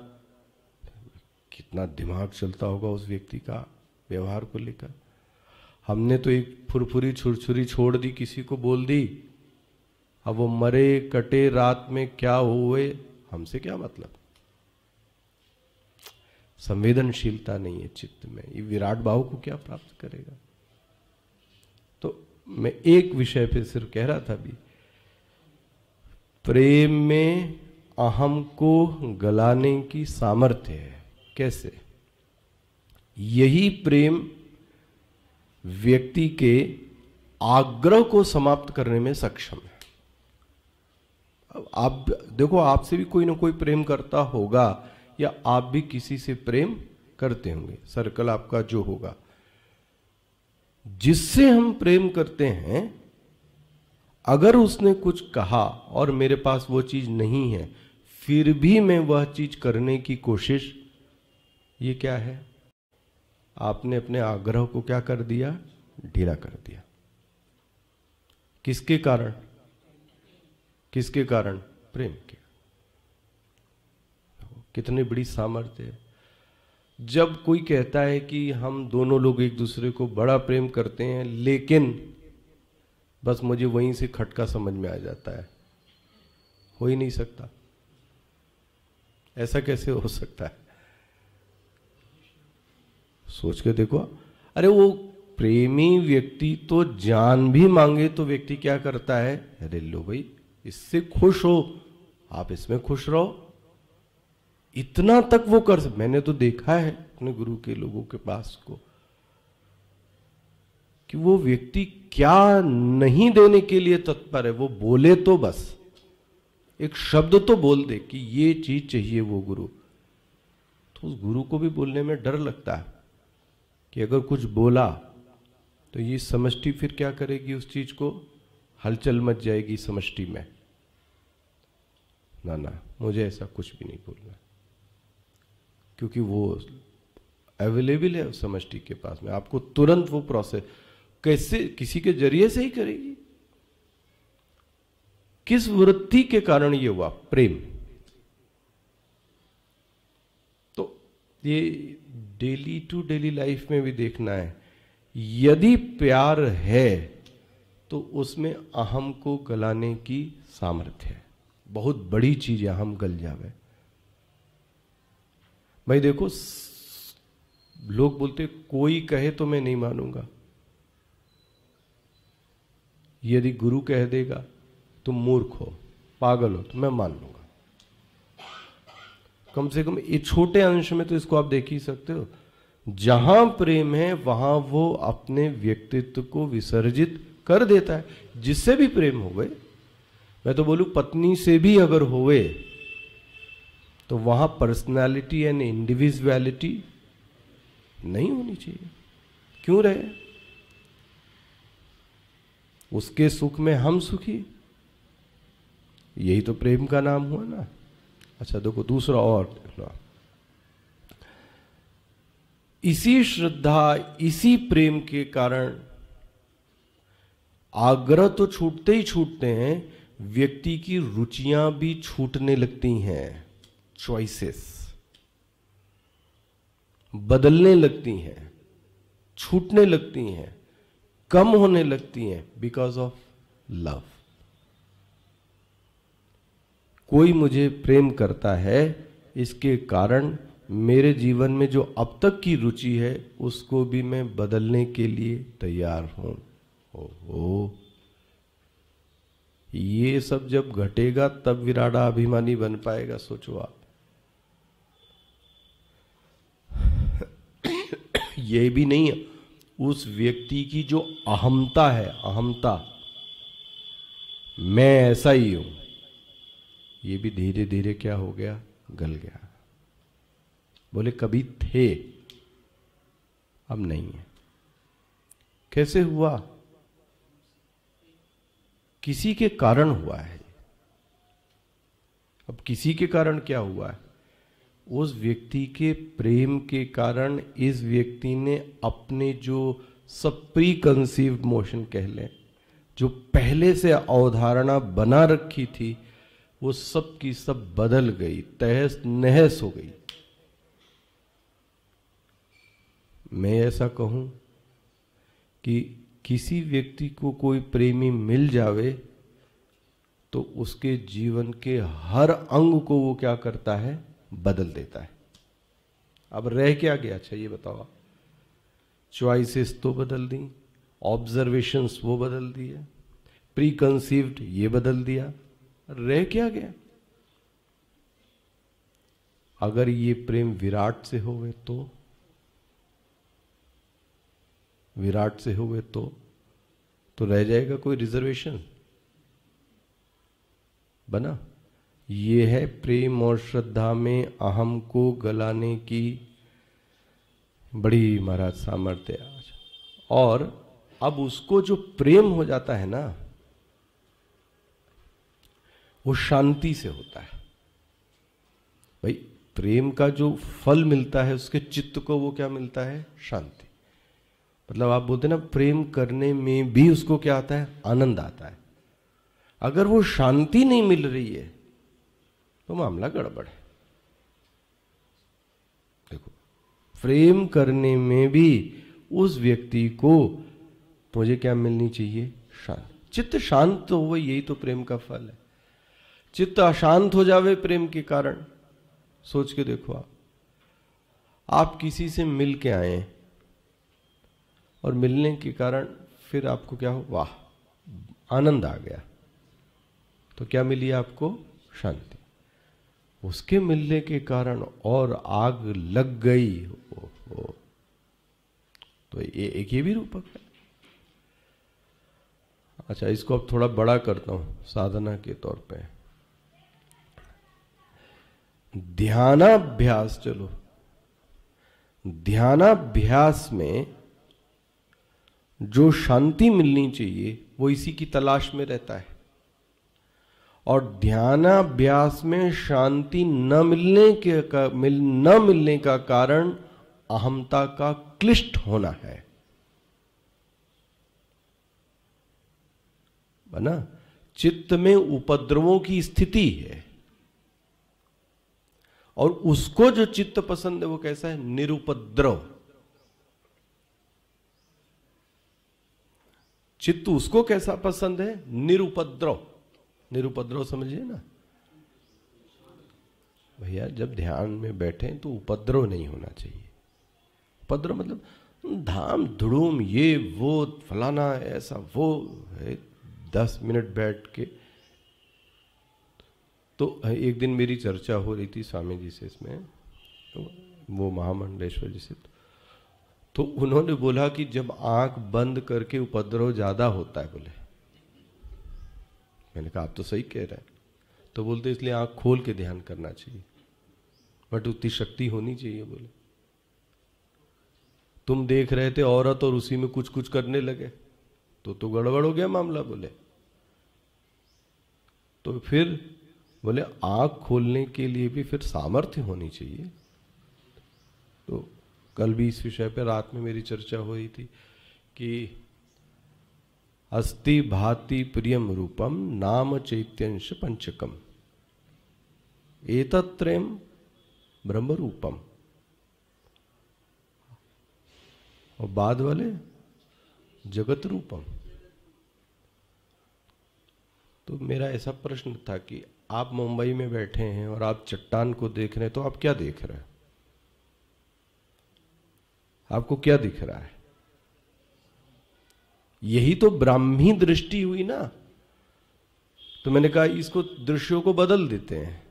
कितना दिमाग चलता होगा उस व्यक्ति का व्यवहार को लेकर। हमने तो एक फुरफुरी छुरछुरी छोड़ दी, किसी को बोल दी, अब वो मरे कटे रात में क्या हुए, हमसे क्या मतलब। संवेदनशीलता नहीं है चित्त में, ये विराट भाव को क्या प्राप्त करेगा। तो मैं एक विषय पे सिर्फ कह रहा था अभी, प्रेम में अहम को गलाने की सामर्थ्य है। कैसे? यही प्रेम व्यक्ति के आग्रह को समाप्त करने में सक्षम है। अब आप देखो, आपसे भी कोई ना कोई प्रेम करता होगा, या आप भी किसी से प्रेम करते होंगे, सर्कल आपका जो होगा। जिससे हम प्रेम करते हैं, अगर उसने कुछ कहा और मेरे पास वो चीज नहीं है, फिर भी मैं वह चीज करने की कोशिश, ये क्या है? आपने अपने आग्रह को क्या कर दिया, ढीला कर दिया। किसके कारण? किसके कारण? प्रेम के। कितनी बड़ी सामर्थ्य है। जब कोई कहता है कि हम दोनों लोग एक दूसरे को बड़ा प्रेम करते हैं, लेकिन बस मुझे वहीं से खटका समझ में आ जाता है, हो ही नहीं सकता। ऐसा कैसे हो सकता है? सोच के देखो। अरे वो प्रेमी व्यक्ति तो जान भी मांगे तो व्यक्ति क्या करता है, अरे लो भाई इससे खुश हो, आप इसमें खुश रहो। इतना तक वो कर, मैंने तो देखा है अपने गुरु के लोगों के पास को, कि वो व्यक्ति क्या नहीं देने के लिए तत्पर है। वो बोले तो बस एक शब्द तो बोल दे कि ये चीज चाहिए वो गुरु, तो उस गुरु को भी बोलने में डर लगता है कि अगर कुछ बोला तो ये समष्टि फिर क्या करेगी, उस चीज को हलचल मच जाएगी समष्टि में। ना ना, मुझे ऐसा कुछ भी नहीं बोलना, क्योंकि वो अवेलेबल है उस समष्टि के पास में। आपको तुरंत वो प्रोसेस, कैसे? किसी के जरिए से ही करेगी। किस वृत्ति के कारण ये हुआ? प्रेम। तो ये डेली टू डेली लाइफ में भी देखना है। यदि प्यार है तो उसमें अहम को गलाने की सामर्थ्य है। बहुत बड़ी चीज है अहम गल जावे। भाई देखो, लोग बोलते कोई कहे तो मैं नहीं मानूंगा, यदि गुरु कह देगा तुम मूर्ख हो, पागल हो, तो मैं मान लूंगा। कम से कम ये छोटे अंश में तो इसको आप देख ही सकते हो। जहां प्रेम है वहां वो अपने व्यक्तित्व को विसर्जित कर देता है, जिससे भी प्रेम होवे। मैं तो बोलूं पत्नी से भी अगर होवे तो वहां पर्सनालिटी एंड इंडिविजुअलिटी नहीं होनी चाहिए। क्यों रहे? उसके सुख में हम सुखी, यही तो प्रेम का नाम हुआ ना। अच्छा देखो दूसरा और देखना, इसी श्रद्धा, इसी प्रेम के कारण आग्रह तो छूटते ही छूटते हैं, व्यक्ति की रुचियां भी छूटने लगती हैं। चॉइसेस बदलने लगती हैं, छूटने लगती हैं, कम होने लगती हैं, बिकॉज ऑफ लव। कोई मुझे प्रेम करता है, इसके कारण मेरे जीवन में जो अब तक की रुचि है उसको भी मैं बदलने के लिए तैयार हूं। ओहो, ये सब जब घटेगा तब विराड़ा अभिमानी बन पाएगा। सोचो आप। ये भी नहीं है, उस व्यक्ति की जो अहमता है, अहमता, मैं ऐसा ही हूं, ये भी धीरे धीरे क्या हो गया? गल गया। बोले कभी थे, अब नहीं है। कैसे हुआ? किसी के कारण हुआ है। अब किसी के कारण क्या हुआ है? उस व्यक्ति के प्रेम के कारण इस व्यक्ति ने अपने जो सब प्री कंसीव्ड मोशन कह लें, जो पहले से अवधारणा बना रखी थी, वो सब की सब बदल गई, तहस नहस हो गई। मैं ऐसा कहूं कि किसी व्यक्ति को कोई प्रेमी मिल जावे तो उसके जीवन के हर अंग को वो क्या करता है? बदल देता है। अब रह क्या गया? अच्छा ये बताओ आप। चॉइसेस तो बदल दी, ऑब्जर्वेशंस वो बदल दिए, प्री कंसीव्ड ये बदल दिया, रह क्या गया? अगर ये प्रेम विराट से होवे तो, विराट से हुए तो रह जाएगा कोई रिजर्वेशन? बना। ये है प्रेम और श्रद्धा में अहम को गलाने की बड़ी महाराज सामर्थ्य। और अब उसको जो प्रेम हो जाता है ना, वो शांति से होता है। भाई प्रेम का जो फल मिलता है उसके चित्त को वो क्या मिलता है? शांति। मतलब आप बोलते ना प्रेम करने में भी उसको क्या आता है? आनंद आता है। अगर वो शांति नहीं मिल रही है तो मामला गड़बड़ है। देखो, प्रेम करने में भी उस व्यक्ति को मुझे क्या मिलनी चाहिए? शांति। चित्त शांत हो, यही तो प्रेम का फल है। चित्त अशांत हो जावे प्रेम के कारण, सोच के देखो आप किसी से मिल के आए और मिलने के कारण फिर आपको क्या हो? वाह, आनंद आ गया, तो क्या मिली आपको? शांति। उसके मिलने के कारण और आग लग गई हो, तो ये भी रूपक है। अच्छा, इसको अब थोड़ा बड़ा करता हूं साधना के तौर पे। ध्यानाभ्यास, चलो ध्यानाभ्यास में जो शांति मिलनी चाहिए वो इसी की तलाश में रहता है। और ध्यानाभ्यास में शांति न मिलने का कारण अहमता का क्लिष्ट होना है। है ना। चित्त में उपद्रवों की स्थिति है, और उसको जो चित्त पसंद है वो कैसा है? निरुपद्रव। चित्त उसको कैसा पसंद है? निरुपद्रव। निरुपद्रव समझिए ना भैया, जब ध्यान में बैठे तो उपद्रव नहीं होना चाहिए। उपद्रव मतलब धाम धुड़ूम, ये वो फलाना ऐसा वो है। 10 मिनट बैठ के तो एक दिन मेरी चर्चा हो रही थी स्वामी जी से इसमें, तो वो महामंडलेश्वर जी से, तो उन्होंने बोला कि जब आंख बंद करके उपद्रव ज्यादा होता है बोले। मैंने कहा आप तो सही कह रहे हैं। तो बोलते इसलिए आंख खोल के ध्यान करना चाहिए, बट उतनी शक्ति होनी चाहिए बोले। तुम देख रहे थे औरत और उसी में कुछ कुछ करने लगे तो गड़बड़ हो गया मामला बोले। तो फिर बोले आंख खोलने के लिए भी फिर सामर्थ्य होनी चाहिए। तो कल भी इस विषय पर रात में मेरी चर्चा हो रही थी कि अस्ति भाति प्रियम रूपम नाम चैत्यंश पंचकम एतत्त्रयम् ब्रह्म रूपम, और बाद वाले जगत रूपम। तो मेरा ऐसा प्रश्न था कि आप मुंबई में बैठे हैं और आप चट्टान को देख रहे हैं, तो आप क्या देख रहे हैं? आपको क्या दिख रहा है? यही तो ब्राह्मी दृष्टि हुई ना। तो मैंने कहा इसको दृश्यों को बदल देते हैं।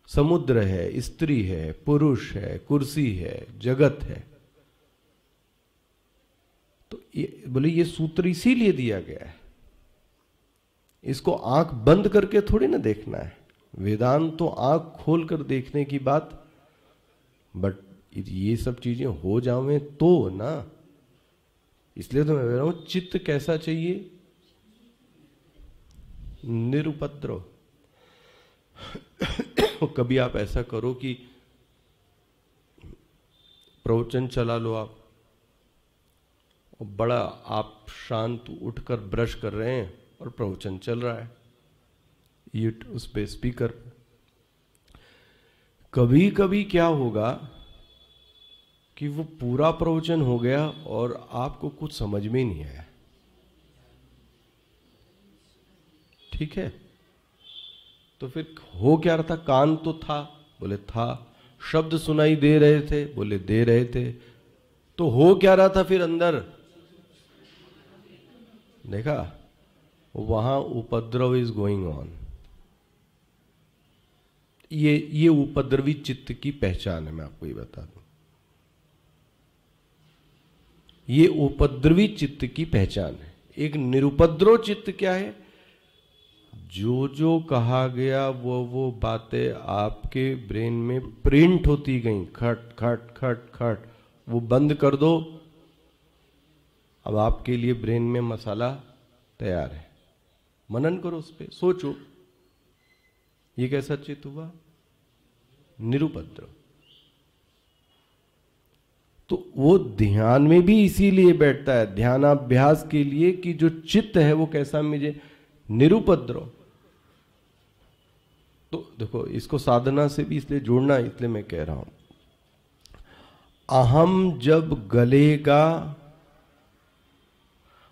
समुद्र है, स्त्री है, पुरुष है, कुर्सी है, जगत है। तो ये बोले ये सूत्र इसीलिए दिया गया है, इसको आंख बंद करके थोड़ी ना देखना है। वेदांत तो आंख खोल कर देखने की बात, बट ये सब चीजें हो जावे तो ना। इसलिए तो मैं कह रहा हूं चित्त कैसा चाहिए? निरुपद्रव। कभी आप ऐसा करो कि प्रवचन चला लो आप, और बड़ा आप शांत उठकर ब्रश कर रहे हैं और प्रवचन चल रहा है ये उस पे स्पीकर। कभी कभी क्या होगा कि वो पूरा प्रवचन हो गया और आपको कुछ समझ में ही नहीं आया। ठीक है, तो फिर हो क्या रहा था? कान तो था, बोले था। शब्द सुनाई दे रहे थे, बोले दे रहे थे। तो हो क्या रहा था फिर अंदर? देखा, वहां उपद्रव इज गोइंग ऑन। ये उपद्रवी चित्त की पहचान है। मैं आपको ये बता दूं, ये उपद्रवी चित्त की पहचान है। एक निरुपद्रव चित्त क्या है? जो जो कहा गया वो बातें आपके ब्रेन में प्रिंट होती गई, खट खट खट खट। वो बंद कर दो, अब आपके लिए ब्रेन में मसाला तैयार है। मनन करो उस पर, सोचो ये कैसा चित्त हुआ? निरुपद्रव। तो वो ध्यान में भी इसीलिए बैठता है, ध्यानाभ्यास के लिए, कि जो चित्त है वो कैसा मिले? निरुपद्रव। तो देखो इसको साधना से भी इसलिए जोड़ना, इसलिए मैं कह रहा हूं अहम जब गलेगा,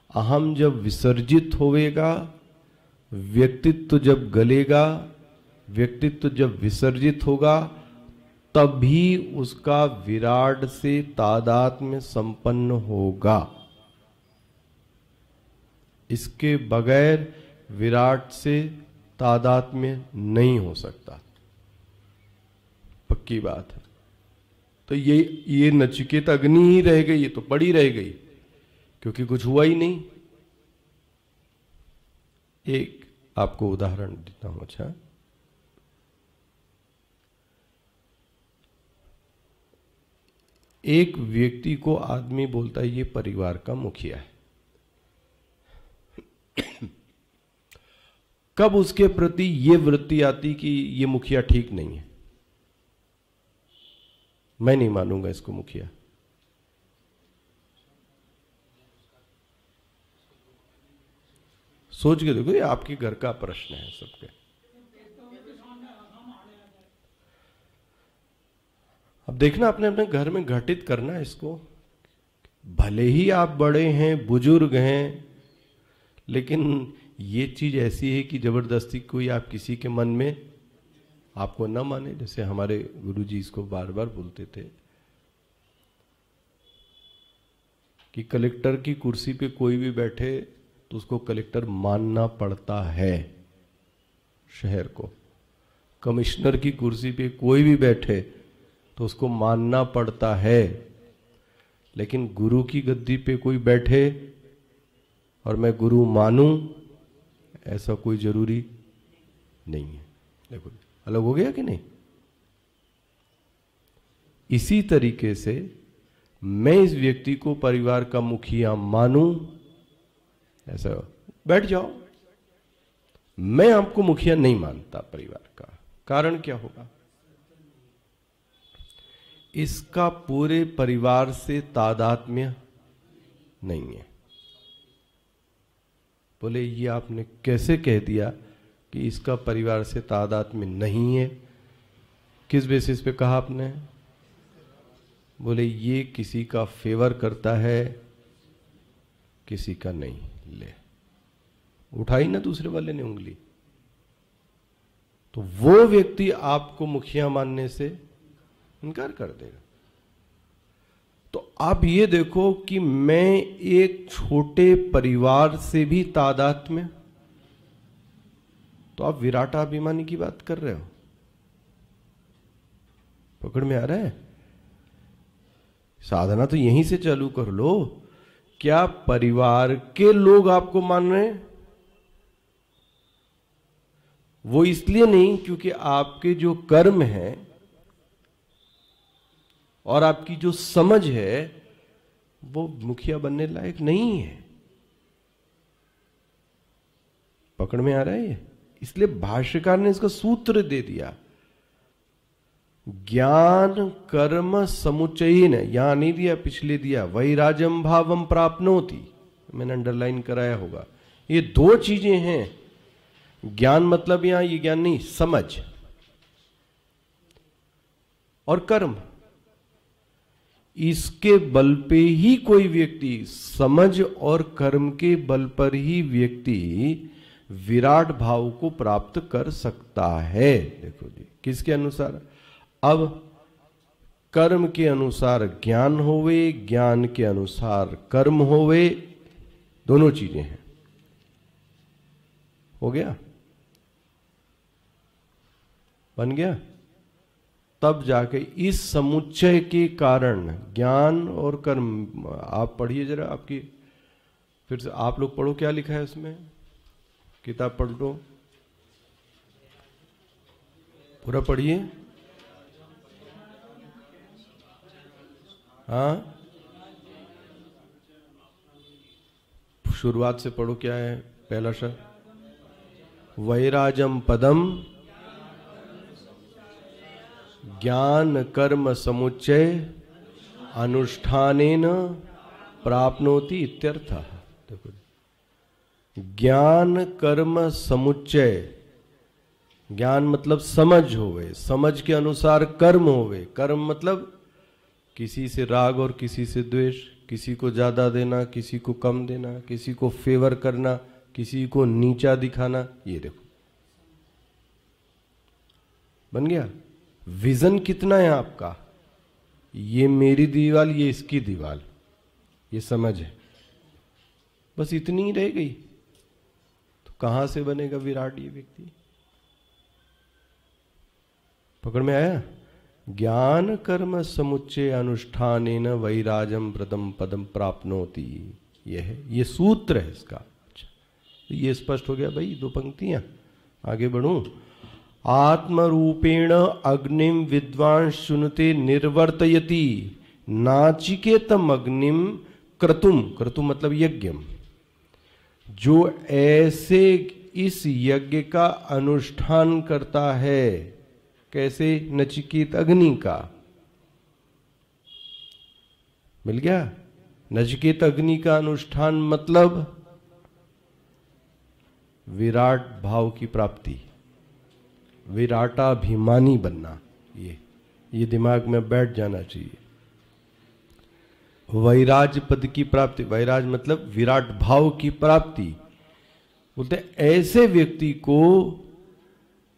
अहम जब विसर्जित होवेगा, व्यक्तित्व जब गलेगा, व्यक्तित्व जब विसर्जित होगा, तभी उसका विराट से तादात्म्य संपन्न होगा। इसके बगैर विराट से तादात्म्य नहीं हो सकता, पक्की बात है। तो ये नचिकेत अग्नि ही रह गई, ये तो पड़ी रह गई, क्योंकि कुछ हुआ ही नहीं। एक आपको उदाहरण देता हूं। अच्छा, एक व्यक्ति को आदमी बोलता है ये परिवार का मुखिया है। कब उसके प्रति ये वृत्ति आती कि ये मुखिया ठीक नहीं है, मैं नहीं मानूंगा इसको मुखिया? सोच के देखो, ये आपके घर का प्रश्न है सबके। अब देखना अपने अपने घर में घटित करना इसको। भले ही आप बड़े हैं, बुजुर्ग हैं, लेकिन ये चीज ऐसी है कि जबरदस्ती कोई आप किसी के मन में आपको न माने। जैसे हमारे गुरुजी इसको बार बार बोलते थे कि कलेक्टर की कुर्सी पे कोई भी बैठे तो उसको कलेक्टर मानना पड़ता है शहर को। कमिश्नर की कुर्सी पे कोई भी बैठे तो उसको मानना पड़ता है। लेकिन गुरु की गद्दी पे कोई बैठे और मैं गुरु मानूं, ऐसा कोई जरूरी नहीं है। देखो अलग हो गया कि नहीं। इसी तरीके से मैं इस व्यक्ति को परिवार का मुखिया मानूं, ऐसा बैठ जाओ। मैं आपको मुखिया नहीं मानता परिवार का। कारण क्या होगा? इसका पूरे परिवार से तादात्म्य नहीं है। बोले ये आपने कैसे कह दिया कि इसका परिवार से तादात्म्य नहीं है? किस बेसिस पे कहा आपने? बोले ये किसी का फेवर करता है, किसी का नहीं। ले उठाई ना दूसरे वाले ने उंगली। तो वो व्यक्ति आपको मुखिया मानने से इनकार कर देगा। तो आप ये देखो कि मैं एक छोटे परिवार से भी तादात्म्य, तो आप विराटाभिमानी की बात कर रहे हो। पकड़ में आ रहा है? साधना तो यहीं से चालू कर लो। क्या परिवार के लोग आपको मान रहे हैं? वो इसलिए नहीं क्योंकि आपके जो कर्म है और आपकी जो समझ है वो मुखिया बनने लायक नहीं है। पकड़ में आ रहा है ये? इसलिए भाष्यकार ने इसका सूत्र दे दिया, ज्ञान कर्म समुच्चयेन। यहां नहीं दिया, पिछले दिया, वैराजम भावम प्राप्नोति। मैंने अंडरलाइन कराया होगा। ये दो चीजें हैं। ज्ञान मतलब यहां ये ज्ञान नहीं, समझ और कर्म। इसके बल पे ही कोई व्यक्ति, समझ और कर्म के बल पर ही व्यक्ति विराट भाव को प्राप्त कर सकता है। देखो जी, किसके अनुसार? अब कर्म के अनुसार ज्ञान होवे, ज्ञान के अनुसार कर्म होवे, दोनों चीजें हैं। हो गया? बन गया? तब जाके इस समुच्चय के कारण ज्ञान और कर्म, आप पढ़िए जरा, आपकी फिर से आप लोग पढ़ो क्या लिखा है उसमें, किताब पढ़ लो, पूरा पढ़िए। हाँ, शुरुआत से पढ़ो। क्या है पहला शब्द? वैराजम पदम ज्ञान कर्म समुच्चय अनुष्ठानेन प्राप्नोति इत्यर्थः। देखो, ज्ञान कर्म समुच्चय, ज्ञान मतलब समझ होवे, समझ के अनुसार कर्म होवे। कर्म मतलब किसी से राग और किसी से द्वेष, किसी को ज्यादा देना, किसी को कम देना, किसी को फेवर करना, किसी को नीचा दिखाना। ये देखो बन गया। विजन कितना है आपका? ये मेरी दीवाल, ये इसकी दीवाल, ये समझ है, बस इतनी ही रह गई। तो कहां से बनेगा विराट ये व्यक्ति? पकड़ में आया? ज्ञान कर्म समुच्चय अनुष्ठानेन वैराजम व्रतम पदम प्राप्नोति। यह है, ये सूत्र है इसका। अच्छा, ये स्पष्ट हो गया भाई। दो पंक्तियां आगे बढ़ूं। आत्मरूपेण अग्निम विद्वान शुनते निर्वर्तयति नाचिकेतम अग्निम क्रतुम। क्रतुम मतलब यज्ञम। जो ऐसे इस यज्ञ का अनुष्ठान करता है, कैसे? नचिकेत अग्नि का। मिल गया? नचिकेत अग्नि का अनुष्ठान मतलब विराट भाव की प्राप्ति, विराटाभिमानी बनना, ये दिमाग में बैठ जाना चाहिए। वैराज पद की प्राप्ति, वैराज मतलब विराट भाव की प्राप्ति। बोलते ऐसे व्यक्ति को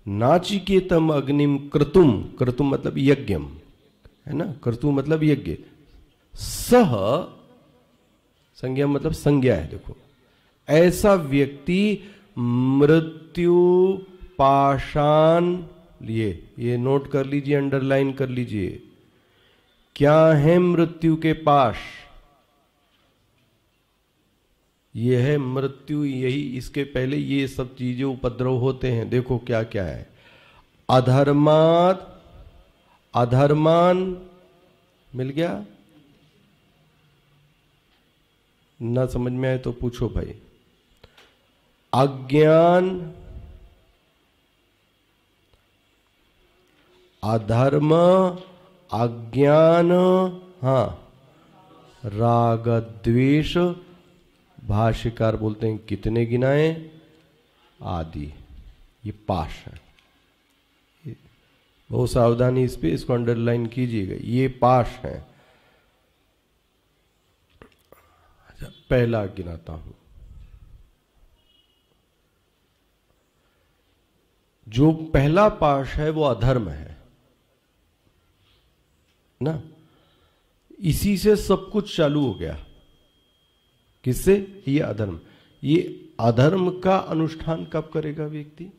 नाचिकेतम अग्निम क्रतुम, क्रतुम मतलब यज्ञम है ना, क्रतु मतलब यज्ञ, सह संज्ञा मतलब संज्ञा है। देखो ऐसा व्यक्ति मृत्यु पाषाण लिए, ये नोट कर लीजिए, अंडरलाइन कर लीजिए, क्या है मृत्यु के पाश? ये है मृत्यु, यही इसके पहले ये सब चीजें उपद्रव होते हैं। देखो क्या क्या है, अधर्मात, अधर्मान मिल गया, ना समझ में आए तो पूछो भाई। अज्ञान, अधर्म, अज्ञान, हाँ, राग द्वेष, भाष्यकार बोलते हैं कितने गिनाए? आदि। ये पाश है, बहुत सावधानी इस पे, इसको अंडरलाइन कीजिएगा, ये पाश है। अच्छा, पहला गिनाता हूं, जो पहला पाश है वो अधर्म है ना, इसी से सब कुछ चालू हो गया। किससे? ये अधर्म। ये अधर्म का अनुष्ठान कब करेगा व्यक्ति?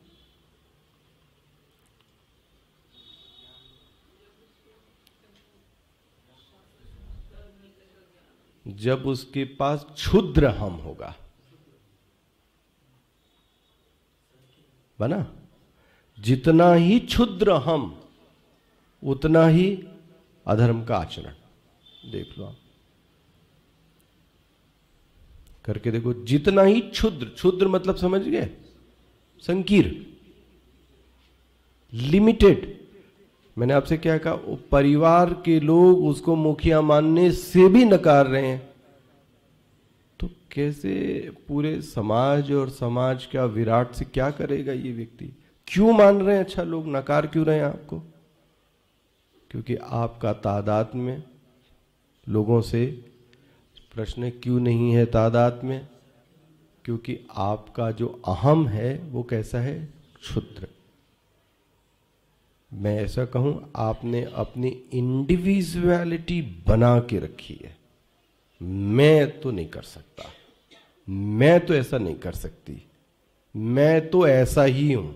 जब उसके पास क्षुद्र हम होगा, बना? जितना ही क्षुद्र हम उतना ही अधर्म का आचरण। देख लो आप, करके देखो, जितना ही क्षुद्र, क्षुद्र मतलब समझ गए, संकीर्ण, लिमिटेड। मैंने आपसे क्या कहा, परिवार के लोग उसको मुखिया मानने से भी नकार रहे हैं, तो कैसे पूरे समाज और समाज का विराट से क्या करेगा ये व्यक्ति? क्यों मान रहे हैं? अच्छा, लोग नकार क्यों रहे हैं आपको? क्योंकि आपका तादाद में लोगों से प्रश्न क्यों नहीं है तादाद में? क्योंकि आपका जो अहम है वो कैसा है? क्षुद्र। मैं ऐसा कहूं, आपने अपनी इंडिविजुअलिटी बना के रखी है। मैं तो नहीं कर सकता, मैं तो ऐसा नहीं कर सकती, मैं तो ऐसा ही हूं।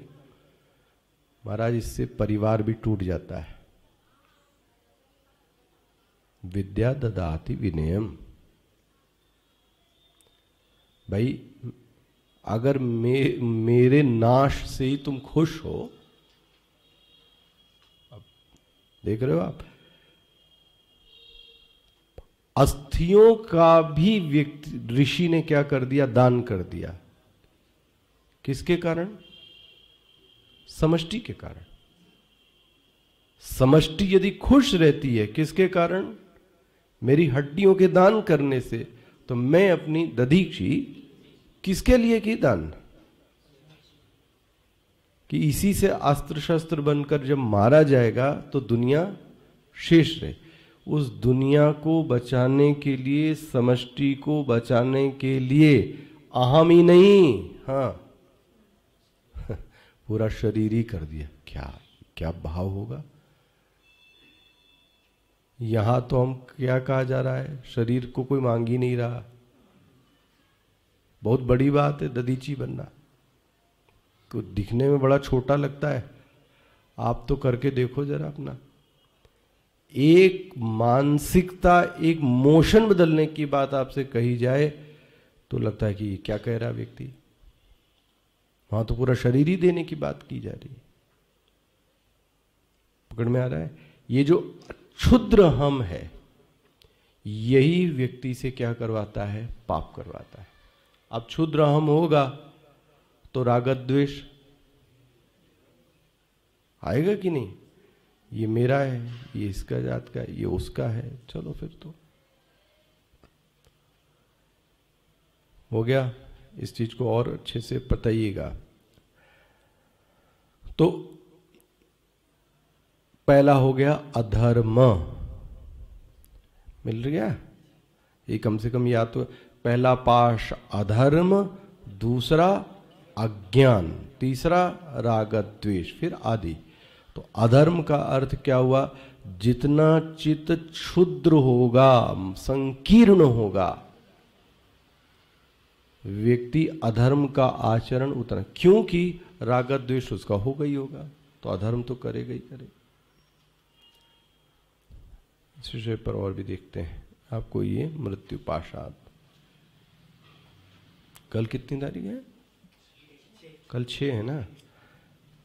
महाराज, इससे परिवार भी टूट जाता है। विद्या ददाति विनयम। भाई, अगर मेरे नाश से ही तुम खुश हो, अब देख रहे हो आप, अस्थियों का भी व्यक्ति, ऋषि ने क्या कर दिया? दान कर दिया। किसके कारण? समष्टि के कारण। समष्टि यदि खुश रहती है, किसके कारण? मेरी हड्डियों के दान करने से। तो मैं अपनी दधीची किसके लिए की दान? कि इसी से अस्त्र शस्त्र बनकर जब मारा जाएगा तो दुनिया शेष रहे। उस दुनिया को बचाने के लिए, समष्टि को बचाने के लिए अहम ही नहीं, हाँ, पूरा शरीर ही कर दिया। क्या क्या भाव होगा? यहां तो हम क्या कहा जा रहा है, शरीर को कोई मांग ही नहीं रहा। बहुत बड़ी बात है दधीची बनना, तो दिखने में बड़ा छोटा लगता है। आप तो करके देखो जरा अपना। एक मानसिकता, एक मोशन बदलने की बात आपसे कही जाए तो लगता है कि ये क्या कह रहा है व्यक्ति। वहां तो पूरा शरीर ही देने की बात की जा रही है। पकड़ में आ रहा है? ये जो क्षुद्र हम है, यही व्यक्ति से क्या करवाता है? पाप करवाता है। अब क्षुद्र हम होगा तो राग द्वेष आएगा कि नहीं? ये मेरा है, ये इसका जात का है, ये उसका है, चलो फिर तो हो गया। इस चीज को और अच्छे से बताइएगा। तो पहला हो गया अधर्म, मिल गया ये, कम से कम याद तो। पहला पाश अधर्म, दूसरा अज्ञान, तीसरा राग द्वेष, फिर आदि। तो अधर्म का अर्थ क्या हुआ? जितना चित्त क्षुद्र होगा, संकीर्ण होगा, व्यक्ति अधर्म का आचरण उतना, क्योंकि राग द्वेष उसका होगा ही होगा, तो अधर्म तो करेगा ही करेगा। इस विषय पर और भी देखते हैं आपको। ये मृत्यु पाशाद, कल कितनी तारीख है? कल 6 है ना।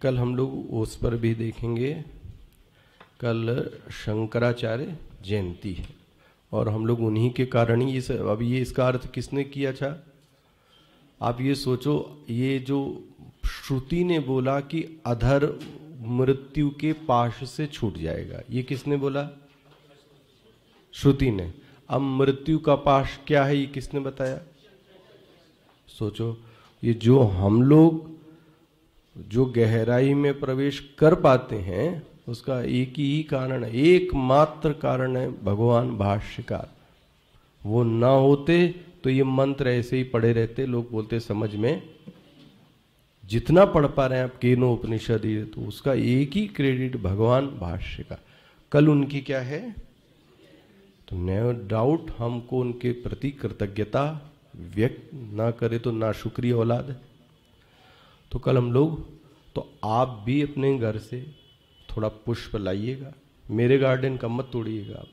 कल हम लोग उस पर भी देखेंगे। कल शंकराचार्य जयंती है और हम लोग उन्हीं के कारण ही इस, अब ये इसका अर्थ किसने किया था? आप ये सोचो, ये जो श्रुति ने बोला कि अधर मृत्यु के पाश से छूट जाएगा, ये किसने बोला? श्रुति ने। अब मृत्यु का पाश क्या है, ये किसने बताया? सोचो, ये जो हम लोग जो गहराई में प्रवेश कर पाते हैं उसका एक ही कारण है, एकमात्र कारण है भगवान भाष्यकार। वो ना होते तो ये मंत्र ऐसे ही पढ़े रहते, लोग बोलते समझ में, जितना पढ़ पा रहे हैं आप केनो उपनिषद, तो उसका एक ही क्रेडिट भगवान भाष्यकार। कल उनकी क्या है? तो नो डाउट हमको उनके प्रति कृतज्ञता व्यक्त ना करे तो ना शुक्रिया औलाद है। तो कल हम लोग, तो आप भी अपने घर से थोड़ा पुष्प लाइएगा, मेरे गार्डन का मत तोड़िएगा आप,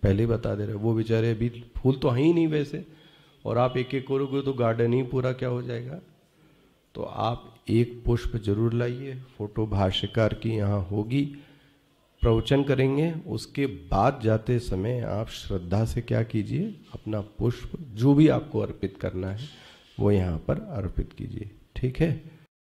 पहले बता दे रहे। वो बेचारे अभी फूल तो हैं ही नहीं वैसे, और आप एक एक करोगे तो गार्डन ही पूरा क्या हो जाएगा। तो आप एक पुष्प जरूर लाइए। फोटो भाष्यकार की यहाँ होगी, प्रवचन करेंगे, उसके बाद जाते समय आप श्रद्धा से क्या कीजिए, अपना पुष्प जो भी आपको अर्पित करना है वो यहाँ पर अर्पित कीजिए। ठीक है।